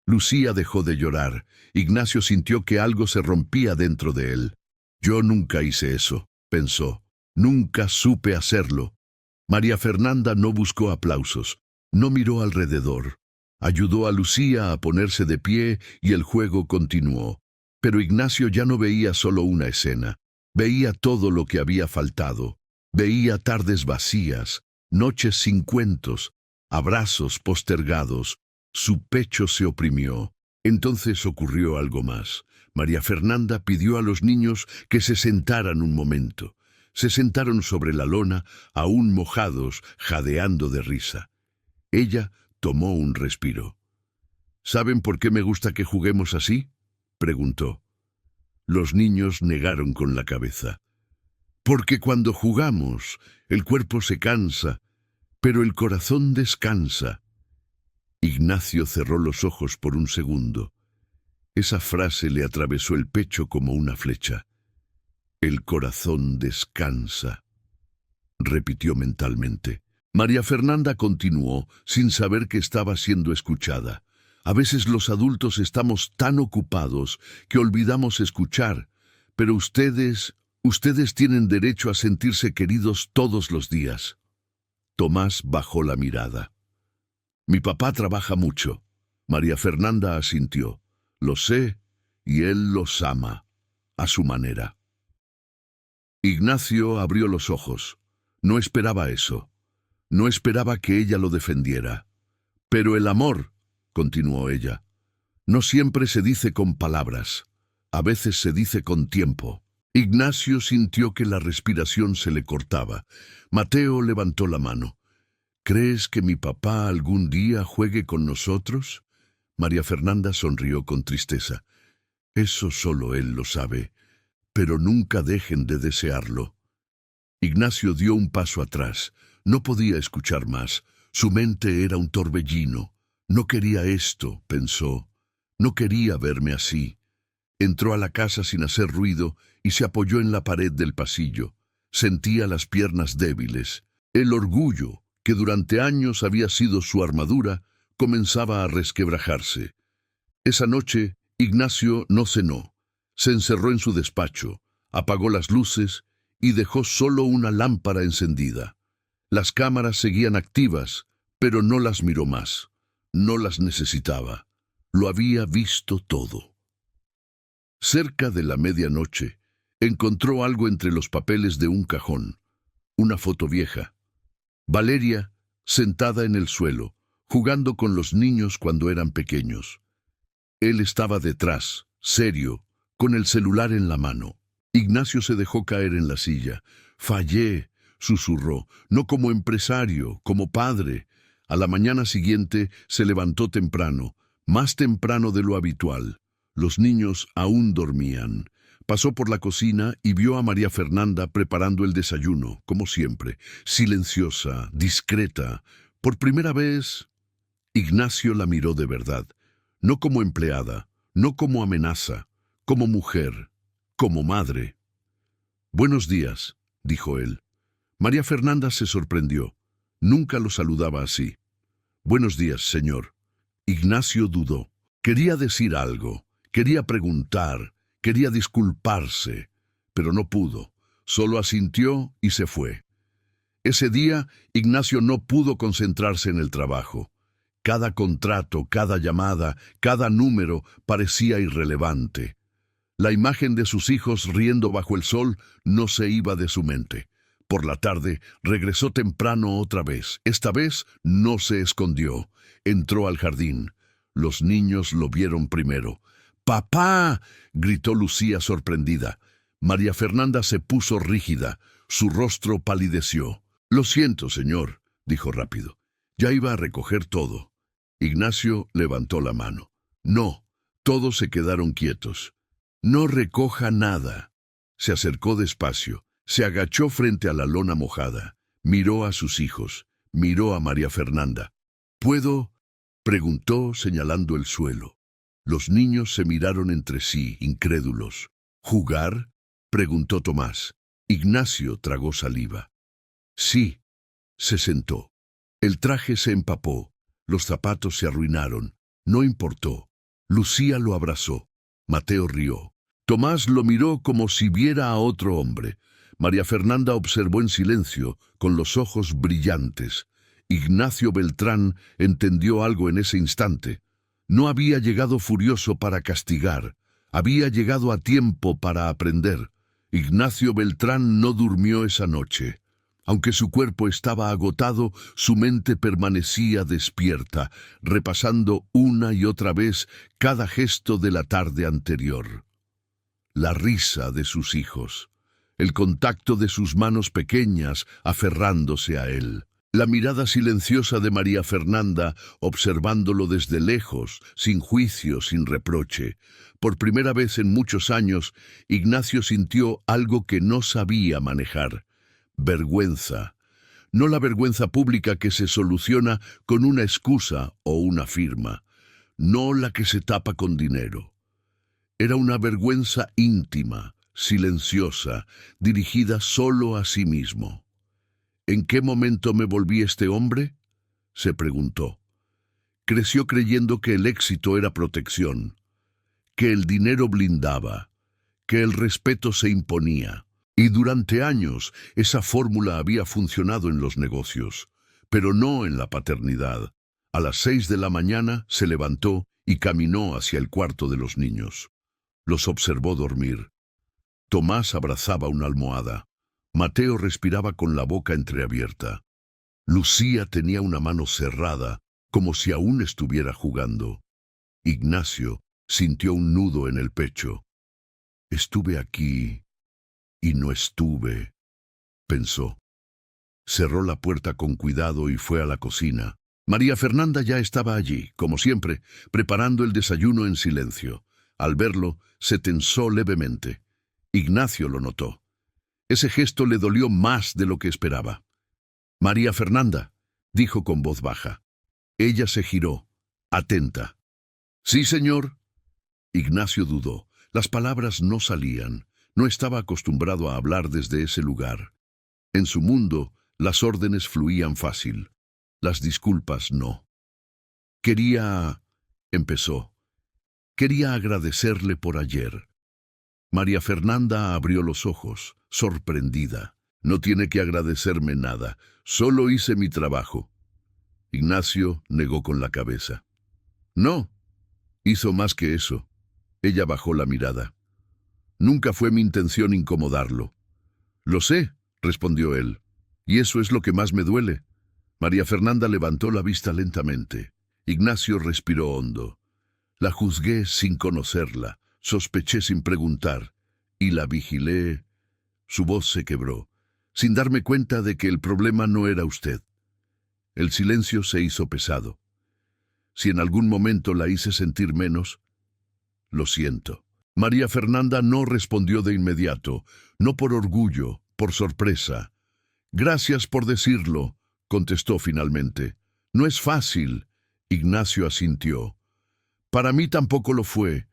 Lucía dejó de llorar. Ignacio sintió que algo se rompía dentro de él. Yo nunca hice eso, pensó. Nunca supe hacerlo. María Fernanda no buscó aplausos. No miró alrededor. Ayudó a Lucía a ponerse de pie y el juego continuó. Pero Ignacio ya no veía solo una escena. Veía todo lo que había faltado. Veía tardes vacías, noches sin cuentos, abrazos postergados. Su pecho se oprimió. Entonces ocurrió algo más. María Fernanda pidió a los niños que se sentaran un momento. Se sentaron sobre la lona, aún mojados, jadeando de risa. Ella tomó un respiro. ¿Saben por qué me gusta que juguemos así?, preguntó. Los niños negaron con la cabeza. Porque cuando jugamos, el cuerpo se cansa, pero el corazón descansa. Ignacio cerró los ojos por un segundo. Esa frase le atravesó el pecho como una flecha. El corazón descansa, repitió mentalmente. María Fernanda continuó, sin saber que estaba siendo escuchada. A veces los adultos estamos tan ocupados que olvidamos escuchar, pero ustedes tienen derecho a sentirse queridos todos los días. Tomás bajó la mirada. Mi papá trabaja mucho. María Fernanda asintió. Lo sé, y él los ama, a su manera. Ignacio abrió los ojos. No esperaba eso. No esperaba que ella lo defendiera. Pero el amor, continuó ella, no siempre se dice con palabras. A veces se dice con tiempo. Ignacio sintió que la respiración se le cortaba. Mateo levantó la mano. ¿Crees que mi papá algún día juegue con nosotros? María Fernanda sonrió con tristeza. Eso solo él lo sabe, pero nunca dejen de desearlo. Ignacio dio un paso atrás. No podía escuchar más. Su mente era un torbellino. No quería esto, pensó. No quería verme así. Entró a la casa sin hacer ruido y se apoyó en la pared del pasillo. Sentía las piernas débiles. El orgullo, que durante años había sido su armadura, comenzaba a resquebrajarse. Esa noche, Ignacio no cenó. Se encerró en su despacho, apagó las luces y dejó solo una lámpara encendida. Las cámaras seguían activas, pero no las miró más. No las necesitaba. Lo había visto todo. Cerca de la medianoche, encontró algo entre los papeles de un cajón. Una foto vieja. Valeria, sentada en el suelo, jugando con los niños cuando eran pequeños. Él estaba detrás, serio, con el celular en la mano. Ignacio se dejó caer en la silla. Fallé, susurró, no como empresario, como padre. A la mañana siguiente se levantó temprano, más temprano de lo habitual. Los niños aún dormían. Pasó por la cocina y vio a María Fernanda preparando el desayuno, como siempre, silenciosa, discreta. Por primera vez, Ignacio la miró de verdad, no como empleada, no como amenaza, como mujer, como madre. Buenos días, dijo él. María Fernanda se sorprendió. Nunca lo saludaba así. Buenos días, señor. Ignacio dudó. Quería decir algo, quería preguntar, quería disculparse, pero no pudo. Solo asintió y se fue. Ese día, Ignacio no pudo concentrarse en el trabajo. Cada contrato, cada llamada, cada número parecía irrelevante. La imagen de sus hijos riendo bajo el sol no se iba de su mente. Por la tarde, regresó temprano otra vez. Esta vez no se escondió. Entró al jardín. Los niños lo vieron primero. ¡Papá!, gritó Lucía sorprendida. María Fernanda se puso rígida. Su rostro palideció. Lo siento, señor, dijo rápido. Ya iba a recoger todo. Ignacio levantó la mano. No, todos se quedaron quietos. No recoja nada. Se acercó despacio. Se agachó frente a la lona mojada. Miró a sus hijos. Miró a María Fernanda. ¿Puedo?, preguntó señalando el suelo. Los niños se miraron entre sí, incrédulos. ¿Jugar?, preguntó Tomás. Ignacio tragó saliva. Sí. Se sentó. El traje se empapó. Los zapatos se arruinaron. No importó. Lucía lo abrazó. Mateo rió. Tomás lo miró como si viera a otro hombre. María Fernanda observó en silencio, con los ojos brillantes. Ignacio Beltrán entendió algo en ese instante. No había llegado furioso para castigar. Había llegado a tiempo para aprender. Ignacio Beltrán no durmió esa noche. Aunque su cuerpo estaba agotado, su mente permanecía despierta, repasando una y otra vez cada gesto de la tarde anterior. La risa de sus hijos, el contacto de sus manos pequeñas aferrándose a él, la mirada silenciosa de María Fernanda observándolo desde lejos, sin juicio, sin reproche. Por primera vez en muchos años, Ignacio sintió algo que no sabía manejar. Vergüenza. No la vergüenza pública que se soluciona con una excusa o una firma. No la que se tapa con dinero. Era una vergüenza íntima, silenciosa, dirigida solo a sí mismo. ¿En qué momento me volví este hombre?, se preguntó. Creció creyendo que el éxito era protección, que el dinero blindaba, que el respeto se imponía. Y durante años esa fórmula había funcionado en los negocios, pero no en la paternidad. A las 6 de la mañana se levantó y caminó hacia el cuarto de los niños. Los observó dormir. Tomás abrazaba una almohada. Mateo respiraba con la boca entreabierta. Lucía tenía una mano cerrada, como si aún estuviera jugando. Ignacio sintió un nudo en el pecho. Estuve aquí y no estuve, pensó. Cerró la puerta con cuidado y fue a la cocina. María Fernanda ya estaba allí, como siempre, preparando el desayuno en silencio. Al verlo, se tensó levemente. Ignacio lo notó. Ese gesto le dolió más de lo que esperaba. «María Fernanda», dijo con voz baja. Ella se giró, atenta. «Sí, señor». Ignacio dudó. Las palabras no salían. No estaba acostumbrado a hablar desde ese lugar. En su mundo, las órdenes fluían fácil. Las disculpas no. Empezó. Quería agradecerle por ayer. María Fernanda abrió los ojos, sorprendida. No tiene que agradecerme nada. Solo hice mi trabajo. Ignacio negó con la cabeza. No, hizo más que eso. Ella bajó la mirada. Nunca fue mi intención incomodarlo. Lo sé, respondió él. Y eso es lo que más me duele. María Fernanda levantó la vista lentamente. Ignacio respiró hondo. La juzgué sin conocerla, sospeché sin preguntar, y la vigilé. Su voz se quebró, sin darme cuenta de que el problema no era usted. El silencio se hizo pesado. Si en algún momento la hice sentir menos, lo siento. María Fernanda no respondió de inmediato, no por orgullo, por sorpresa. Gracias por decirlo, contestó finalmente. No es fácil. Ignacio asintió. Para mí tampoco lo fue.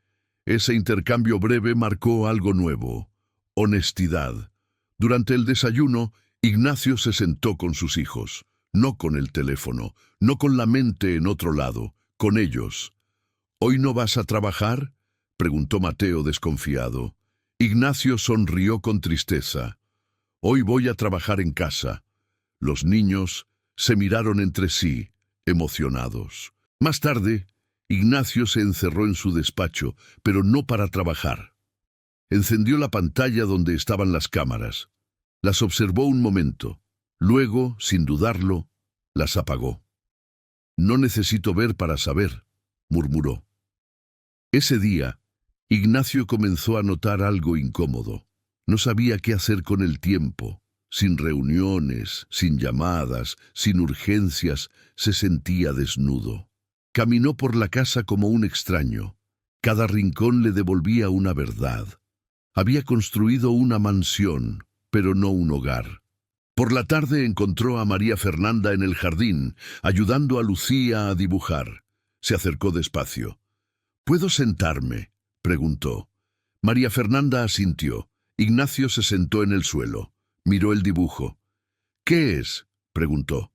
Ese intercambio breve marcó algo nuevo. Honestidad. Durante el desayuno, Ignacio se sentó con sus hijos. No con el teléfono, no con la mente en otro lado, con ellos. ¿Hoy no vas a trabajar?, preguntó Mateo desconfiado. Ignacio sonrió con tristeza. Hoy voy a trabajar en casa. Los niños se miraron entre sí, emocionados. Más tarde, Ignacio se encerró en su despacho, pero no para trabajar. Encendió la pantalla donde estaban las cámaras. Las observó un momento. Luego, sin dudarlo, las apagó. «No necesito ver para saber», murmuró. Ese día, Ignacio comenzó a notar algo incómodo. No sabía qué hacer con el tiempo. Sin reuniones, sin llamadas, sin urgencias, se sentía desnudo. Caminó por la casa como un extraño. Cada rincón le devolvía una verdad. Había construido una mansión, pero no un hogar. Por la tarde encontró a María Fernanda en el jardín, ayudando a Lucía a dibujar. Se acercó despacio. «¿Puedo sentarme?», preguntó. María Fernanda asintió. Ignacio se sentó en el suelo. Miró el dibujo. «¿Qué es?», preguntó.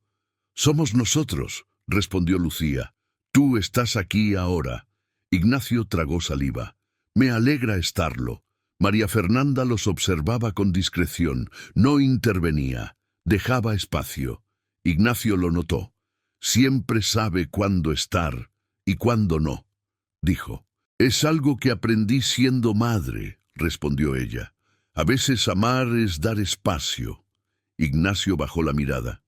«Somos nosotros», respondió Lucía. «Tú estás aquí ahora». Ignacio tragó saliva. «Me alegra estarlo». María Fernanda los observaba con discreción. No intervenía. Dejaba espacio. Ignacio lo notó. «Siempre sabe cuándo estar y cuándo no», dijo. «Es algo que aprendí siendo madre», respondió ella. «A veces amar es dar espacio». Ignacio bajó la mirada.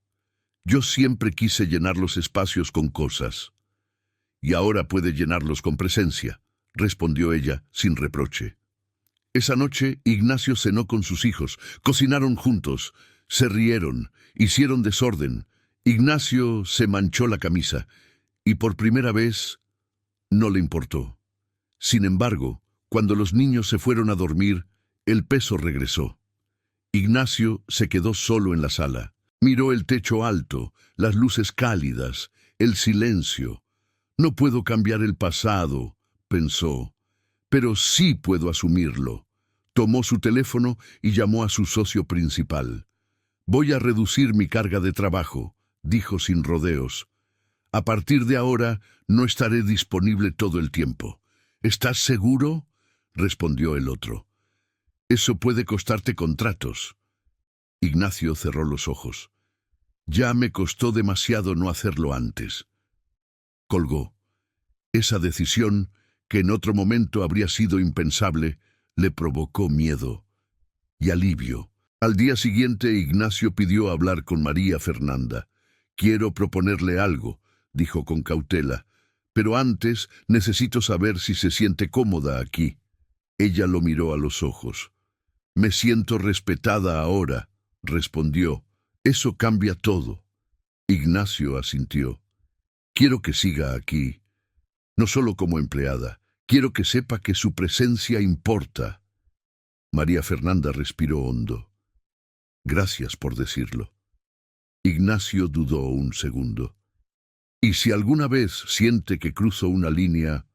«Yo siempre quise llenar los espacios con cosas». «Y ahora puede llenarlos con presencia», respondió ella sin reproche. Esa noche, Ignacio cenó con sus hijos. Cocinaron juntos. Se rieron. Hicieron desorden. Ignacio se manchó la camisa. Y por primera vez, no le importó. Sin embargo, cuando los niños se fueron a dormir, el peso regresó. Ignacio se quedó solo en la sala. Miró el techo alto, las luces cálidas, el silencio. «No puedo cambiar el pasado», pensó, pero sí puedo asumirlo. Tomó su teléfono y llamó a su socio principal. Voy a reducir mi carga de trabajo, dijo sin rodeos. A partir de ahora no estaré disponible todo el tiempo. ¿Estás seguro?, respondió el otro. Eso puede costarte contratos. Ignacio cerró los ojos. Ya me costó demasiado no hacerlo antes. Colgó. Esa decisión, que en otro momento habría sido impensable, le provocó miedo y alivio. Al día siguiente, Ignacio pidió hablar con María Fernanda. Quiero proponerle algo, dijo con cautela, pero antes necesito saber si se siente cómoda aquí. Ella lo miró a los ojos. Me siento respetada ahora, respondió. Eso cambia todo. Ignacio asintió. Quiero que siga aquí, no solo como empleada. Quiero que sepa que su presencia importa. María Fernanda respiró hondo. Gracias por decirlo. Ignacio dudó un segundo. Y si alguna vez siente que cruzo una línea,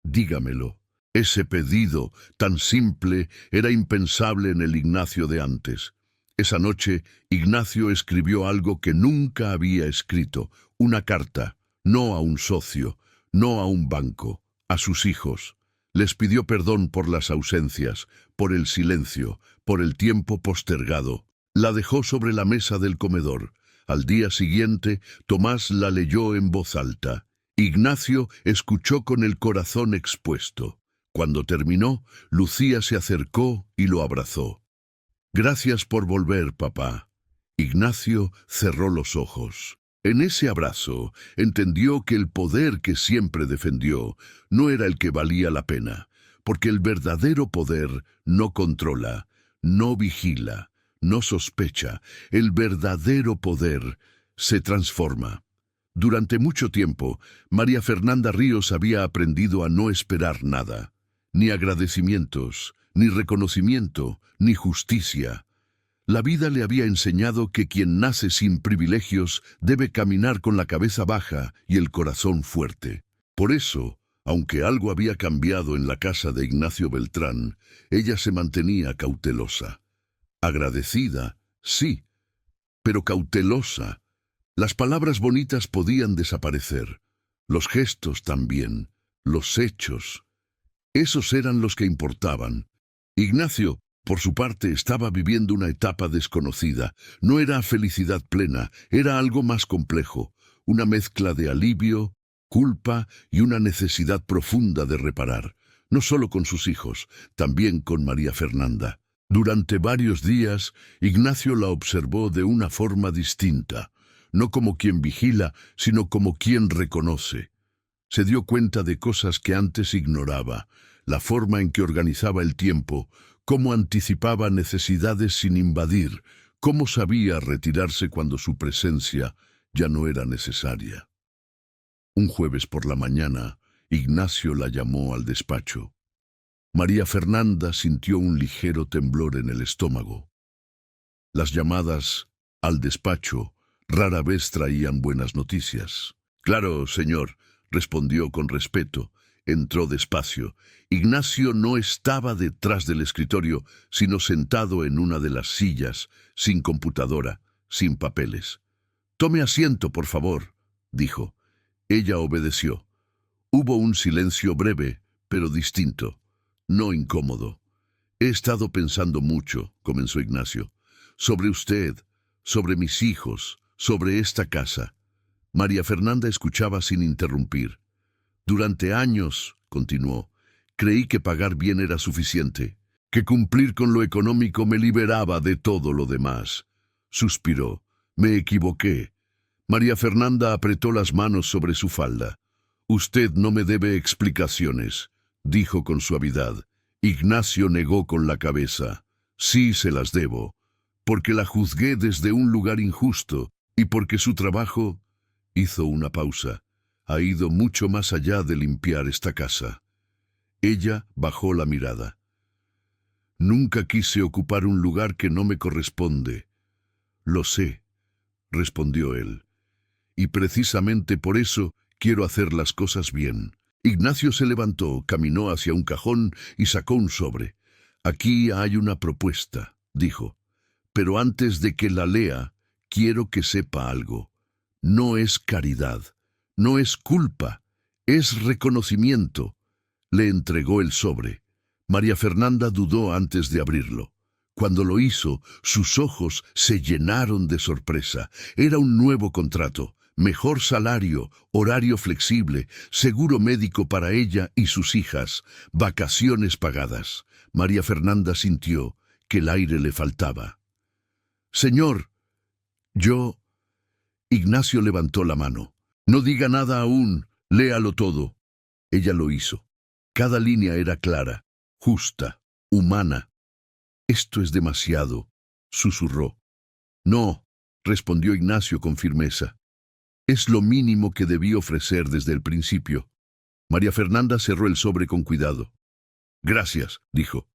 dígamelo. Ese pedido, tan simple, era impensable en el Ignacio de antes. Esa noche, Ignacio escribió algo que nunca había escrito, una carta, no a un socio, no a un banco, a sus hijos. Les pidió perdón por las ausencias, por el silencio, por el tiempo postergado. La dejó sobre la mesa del comedor. Al día siguiente, Tomás la leyó en voz alta. Ignacio escuchó con el corazón expuesto. Cuando terminó, Lucía se acercó y lo abrazó. Gracias por volver, papá. Ignacio cerró los ojos. En ese abrazo entendió que el poder que siempre defendió no era el que valía la pena, porque el verdadero poder no controla, no vigila, no sospecha. El verdadero poder se transforma. Durante mucho tiempo, María Fernanda Ríos había aprendido a no esperar nada, ni agradecimientos, ni reconocimiento, ni justicia. La vida le había enseñado que quien nace sin privilegios debe caminar con la cabeza baja y el corazón fuerte. Por eso, aunque algo había cambiado en la casa de Ignacio Beltrán, ella se mantenía cautelosa. Agradecida, sí, pero cautelosa. Las palabras bonitas podían desaparecer, los gestos también, los hechos. Esos eran los que importaban. Ignacio, por su parte, estaba viviendo una etapa desconocida. No era felicidad plena, era algo más complejo, una mezcla de alivio, culpa y una necesidad profunda de reparar, no solo con sus hijos, también con María Fernanda. Durante varios días, Ignacio la observó de una forma distinta, no como quien vigila, sino como quien reconoce. Se dio cuenta de cosas que antes ignoraba, la forma en que organizaba el tiempo, cómo anticipaba necesidades sin invadir, cómo sabía retirarse cuando su presencia ya no era necesaria. Un jueves por la mañana, Ignacio la llamó al despacho. María Fernanda sintió un ligero temblor en el estómago. Las llamadas al despacho rara vez traían buenas noticias. Claro, señor, respondió con respeto. Entró despacio. Ignacio no estaba detrás del escritorio, sino sentado en una de las sillas, sin computadora, sin papeles. «Tome asiento, por favor», dijo. Ella obedeció. Hubo un silencio breve, pero distinto, no incómodo. «He estado pensando mucho», comenzó Ignacio, «sobre usted, sobre mis hijos, sobre esta casa». María Fernanda escuchaba sin interrumpir. «Durante años», continuó, «creí que pagar bien era suficiente, que cumplir con lo económico me liberaba de todo lo demás». Suspiró. «Me equivoqué». María Fernanda apretó las manos sobre su falda. «Usted no me debe explicaciones», dijo con suavidad. Ignacio negó con la cabeza. «Sí se las debo, porque la juzgué desde un lugar injusto y porque su trabajo...» Hizo una pausa. «Ha ido mucho más allá de limpiar esta casa». Ella bajó la mirada. «Nunca quise ocupar un lugar que no me corresponde». «Lo sé», respondió él. «Y precisamente por eso quiero hacer las cosas bien». Ignacio se levantó, caminó hacia un cajón y sacó un sobre. «Aquí hay una propuesta», dijo. «Pero antes de que la lea, quiero que sepa algo. No es caridad, no es culpa, es reconocimiento». Le entregó el sobre. María Fernanda dudó antes de abrirlo. Cuando lo hizo, sus ojos se llenaron de sorpresa. Era un nuevo contrato, mejor salario, horario flexible, seguro médico para ella y sus hijas, vacaciones pagadas. María Fernanda sintió que el aire le faltaba. «Señor, yo...» Ignacio levantó la mano. «No diga nada aún, léalo todo». Ella lo hizo. Cada línea era clara, justa, humana. «Esto es demasiado», susurró. «No», respondió Ignacio con firmeza. «Es lo mínimo que debí ofrecer desde el principio». María Fernanda cerró el sobre con cuidado. «Gracias», dijo,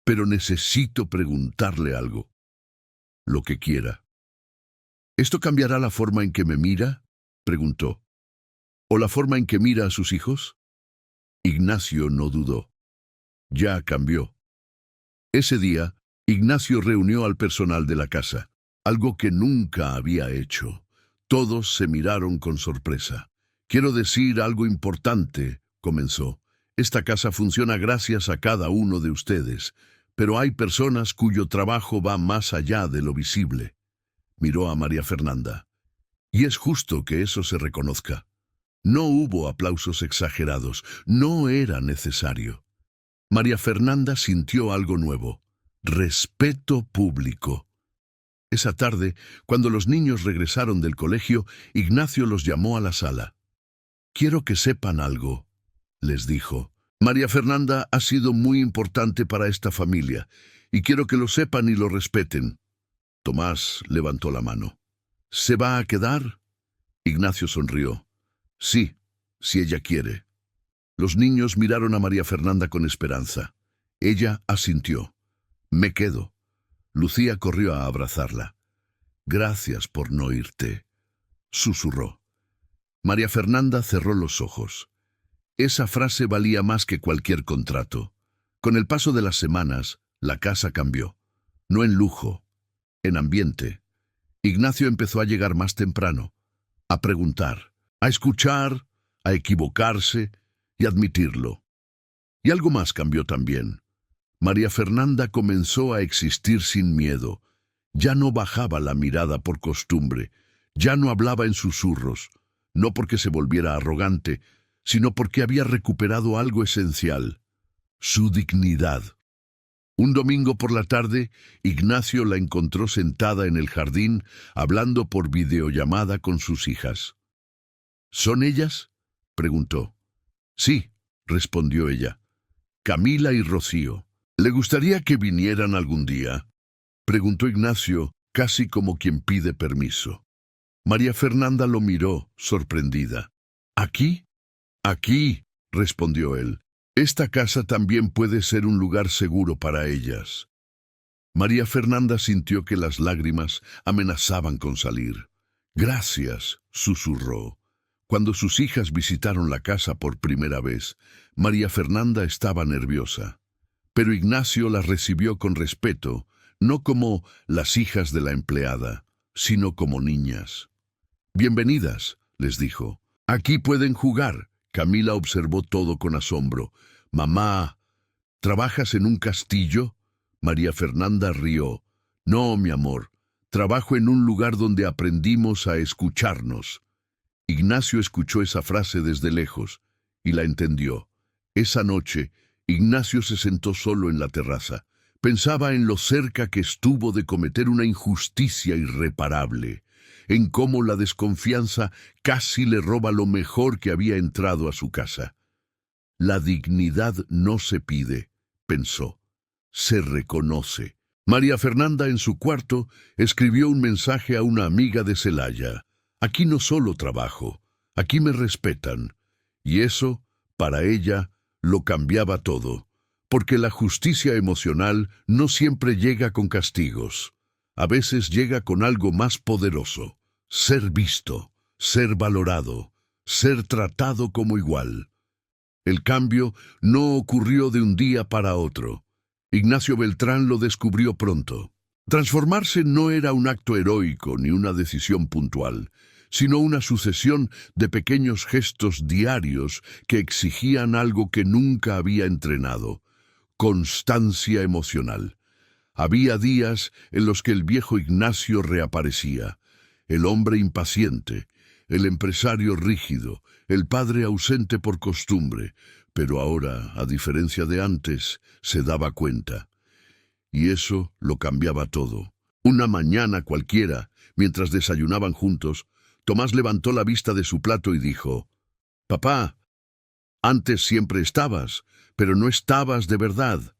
«pero necesito preguntarle algo». «Lo que quiera». «¿Esto cambiará la forma en que me mira?», preguntó. «¿O la forma en que mira a sus hijos?». Ignacio no dudó. Ya cambió. Ese día, Ignacio reunió al personal de la casa, algo que nunca había hecho. Todos se miraron con sorpresa. «Quiero decir algo importante», comenzó. «Esta casa funciona gracias a cada uno de ustedes, pero hay personas cuyo trabajo va más allá de lo visible». Miró a María Fernanda. «Y es justo que eso se reconozca». No hubo aplausos exagerados, no era necesario. María Fernanda sintió algo nuevo: respeto público. Esa tarde, cuando los niños regresaron del colegio, Ignacio los llamó a la sala. «Quiero que sepan algo», les dijo. «María Fernanda ha sido muy importante para esta familia, y quiero que lo sepan y lo respeten». Tomás levantó la mano. «¿Se va a quedar?». Ignacio sonrió. «Sí, si ella quiere». Los niños miraron a María Fernanda con esperanza. Ella asintió. «Me quedo». Lucía corrió a abrazarla. «Gracias por no irte», susurró. María Fernanda cerró los ojos. Esa frase valía más que cualquier contrato. Con el paso de las semanas, la casa cambió. No en lujo, en ambiente. Ignacio empezó a llegar más temprano, a preguntar, a escuchar, a equivocarse y admitirlo. Y algo más cambió también. María Fernanda comenzó a existir sin miedo. Ya no bajaba la mirada por costumbre, ya no hablaba en susurros, no porque se volviera arrogante, sino porque había recuperado algo esencial: su dignidad. Un domingo por la tarde, Ignacio la encontró sentada en el jardín, hablando por videollamada con sus hijas. «¿Son ellas?», preguntó. «Sí», respondió ella. «Camila y Rocío. ¿Le gustaría que vinieran algún día?», preguntó Ignacio, casi como quien pide permiso. María Fernanda lo miró, sorprendida. «¿Aquí?». «Aquí», respondió él. «Esta casa también puede ser un lugar seguro para ellas». María Fernanda sintió que las lágrimas amenazaban con salir. «Gracias», susurró. Cuando sus hijas visitaron la casa por primera vez, María Fernanda estaba nerviosa. Pero Ignacio las recibió con respeto, no como las hijas de la empleada, sino como niñas. «Bienvenidas», les dijo. «Aquí pueden jugar». Camila observó todo con asombro. «Mamá, ¿trabajas en un castillo?». María Fernanda rió. «No, mi amor, trabajo en un lugar donde aprendimos a escucharnos». Ignacio escuchó esa frase desde lejos y la entendió. Esa noche, Ignacio se sentó solo en la terraza. Pensaba en lo cerca que estuvo de cometer una injusticia irreparable, en cómo la desconfianza casi le roba lo mejor que había entrado a su casa. «La dignidad no se pide», pensó, «se reconoce». María Fernanda, en su cuarto, escribió un mensaje a una amiga de Celaya. «Aquí no solo trabajo, aquí me respetan». Y eso, para ella, lo cambiaba todo, porque la justicia emocional no siempre llega con castigos. A veces llega con algo más poderoso: ser visto, ser valorado, ser tratado como igual. El cambio no ocurrió de un día para otro. Ignacio Beltrán lo descubrió pronto. Transformarse no era un acto heroico ni una decisión puntual, sino una sucesión de pequeños gestos diarios que exigían algo que nunca había entrenado: constancia emocional. Había días en los que el viejo Ignacio reaparecía, el hombre impaciente, el empresario rígido, el padre ausente por costumbre, pero ahora, a diferencia de antes, se daba cuenta. Y eso lo cambiaba todo. Una mañana cualquiera, mientras desayunaban juntos, Tomás levantó la vista de su plato y dijo: «Papá, antes siempre estabas, pero no estabas de verdad».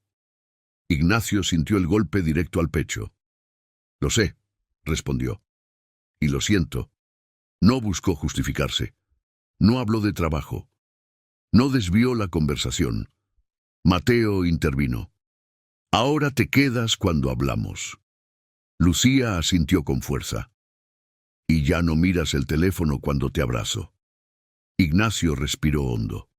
Ignacio sintió el golpe directo al pecho. «Lo sé», respondió, «y lo siento». No buscó justificarse. No habló de trabajo. No desvió la conversación. Mateo intervino. «Ahora te quedas cuando hablamos». Lucía asintió con fuerza. «Y ya no miras el teléfono cuando te abrazo». Ignacio respiró hondo.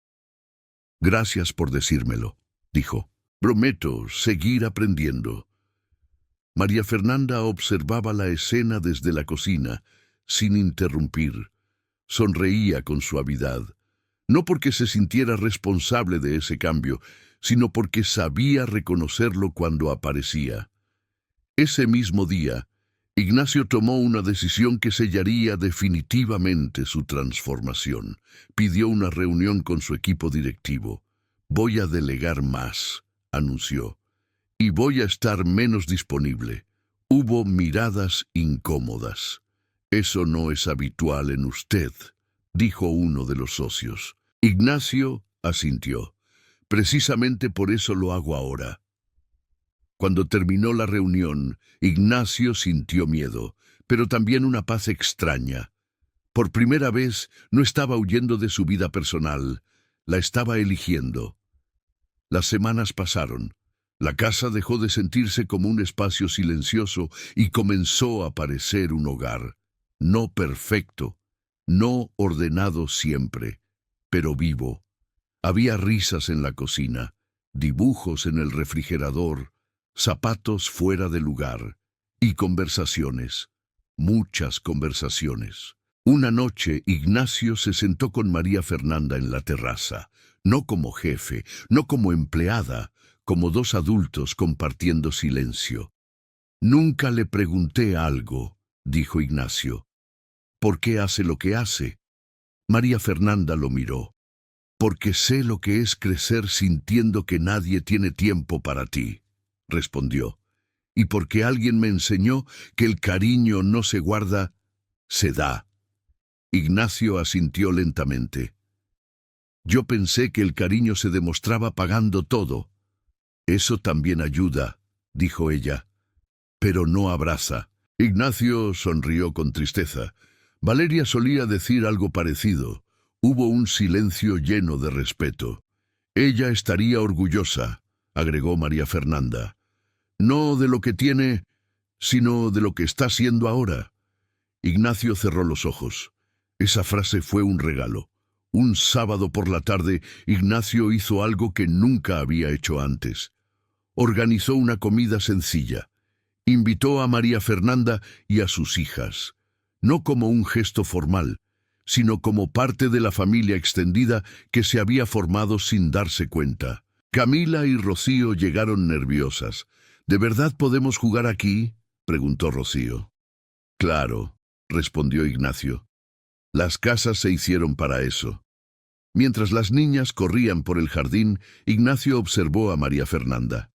«Gracias por decírmelo», dijo. «Prometo seguir aprendiendo». María Fernanda observaba la escena desde la cocina, sin interrumpir. Sonreía con suavidad, no porque se sintiera responsable de ese cambio, sino porque sabía reconocerlo cuando aparecía. Ese mismo día, Ignacio tomó una decisión que sellaría definitivamente su transformación. Pidió una reunión con su equipo directivo. «Voy a delegar más», anunció, «y voy a estar menos disponible». Hubo miradas incómodas. «Eso no es habitual en usted», dijo uno de los socios. Ignacio asintió. «Precisamente por eso lo hago ahora». Cuando terminó la reunión, Ignacio sintió miedo, pero también una paz extraña. Por primera vez no estaba huyendo de su vida personal, la estaba eligiendo. Las semanas pasaron. La casa dejó de sentirse como un espacio silencioso y comenzó a parecer un hogar. No perfecto, no ordenado siempre, pero vivo. Había risas en la cocina, dibujos en el refrigerador, zapatos fuera de lugar y conversaciones, muchas conversaciones. Una noche Ignacio se sentó con María Fernanda en la terraza, no como jefe, no como empleada, como dos adultos compartiendo silencio. «Nunca le pregunté algo», dijo Ignacio. «¿Por qué hace lo que hace?» María Fernanda lo miró. «Porque sé lo que es crecer sintiendo que nadie tiene tiempo para ti», respondió. «Y porque alguien me enseñó que el cariño no se guarda, se da». Ignacio asintió lentamente. «Yo pensé que el cariño se demostraba pagando todo». «Eso también ayuda», dijo ella, «pero no abraza». Ignacio sonrió con tristeza. Valeria solía decir algo parecido. Hubo un silencio lleno de respeto. «Ella estaría orgullosa», agregó María Fernanda. «No de lo que tiene, sino de lo que está siendo ahora». Ignacio cerró los ojos. Esa frase fue un regalo. Un sábado por la tarde, Ignacio hizo algo que nunca había hecho antes. Organizó una comida sencilla. Invitó a María Fernanda y a sus hijas, no como un gesto formal, sino como parte de la familia extendida que se había formado sin darse cuenta. Camila y Rocío llegaron nerviosas. «¿De verdad podemos jugar aquí?», preguntó Rocío. «Claro», respondió Ignacio. Las casas se hicieron para eso. Mientras las niñas corrían por el jardín, Ignacio observó a María Fernanda.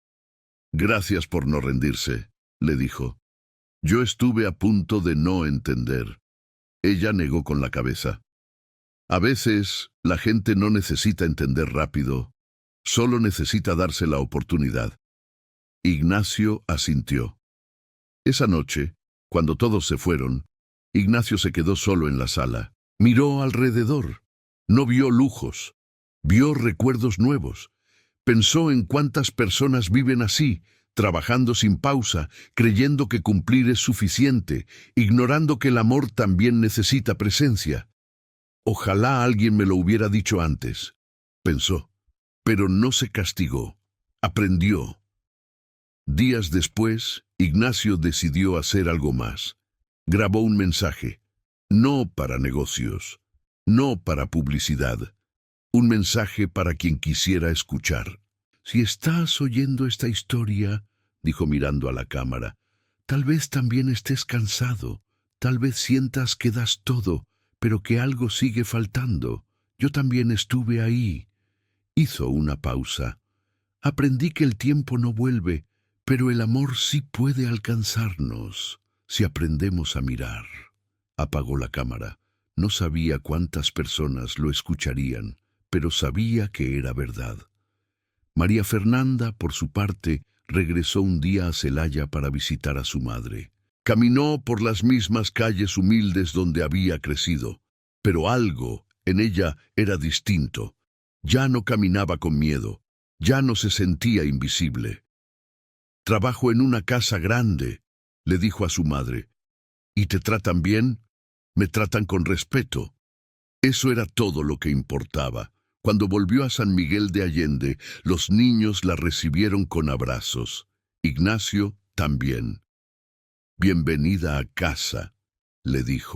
«Gracias por no rendirse», le dijo. «Yo estuve a punto de no entender». Ella negó con la cabeza. «A veces, la gente no necesita entender rápido, solo necesita darse la oportunidad». Ignacio asintió. Esa noche, cuando todos se fueron, Ignacio se quedó solo en la sala. Miró alrededor. No vio lujos. Vio recuerdos nuevos. Pensó en cuántas personas viven así, trabajando sin pausa, creyendo que cumplir es suficiente, ignorando que el amor también necesita presencia. Ojalá alguien me lo hubiera dicho antes. pensó, pero no se castigó, aprendió. Días después, Ignacio decidió hacer algo más. Grabó un mensaje, no para negocios, no para publicidad, un mensaje para quien quisiera escuchar. Si estás oyendo esta historia, dijo mirando a la cámara, tal vez también estés cansado, tal vez sientas que das todo, pero que algo sigue faltando. Yo también estuve ahí. Hizo una pausa. Aprendí que el tiempo no vuelve, pero el amor sí puede alcanzarnos si aprendemos a mirar. Apagó la cámara. No sabía cuántas personas lo escucharían, pero sabía que era verdad. María Fernanda, por su parte, regresó un día a Celaya para visitar a su madre. Caminó por las mismas calles humildes donde había crecido, pero algo en ella era distinto. Ya no caminaba con miedo, ya no se sentía invisible. «Trabajo en una casa grande», le dijo a su madre. «¿Y te tratan bien? Me tratan con respeto». Eso era todo lo que importaba. Cuando volvió a San Miguel de Allende, los niños la recibieron con abrazos. Ignacio también. «Bienvenida a casa», le dijo.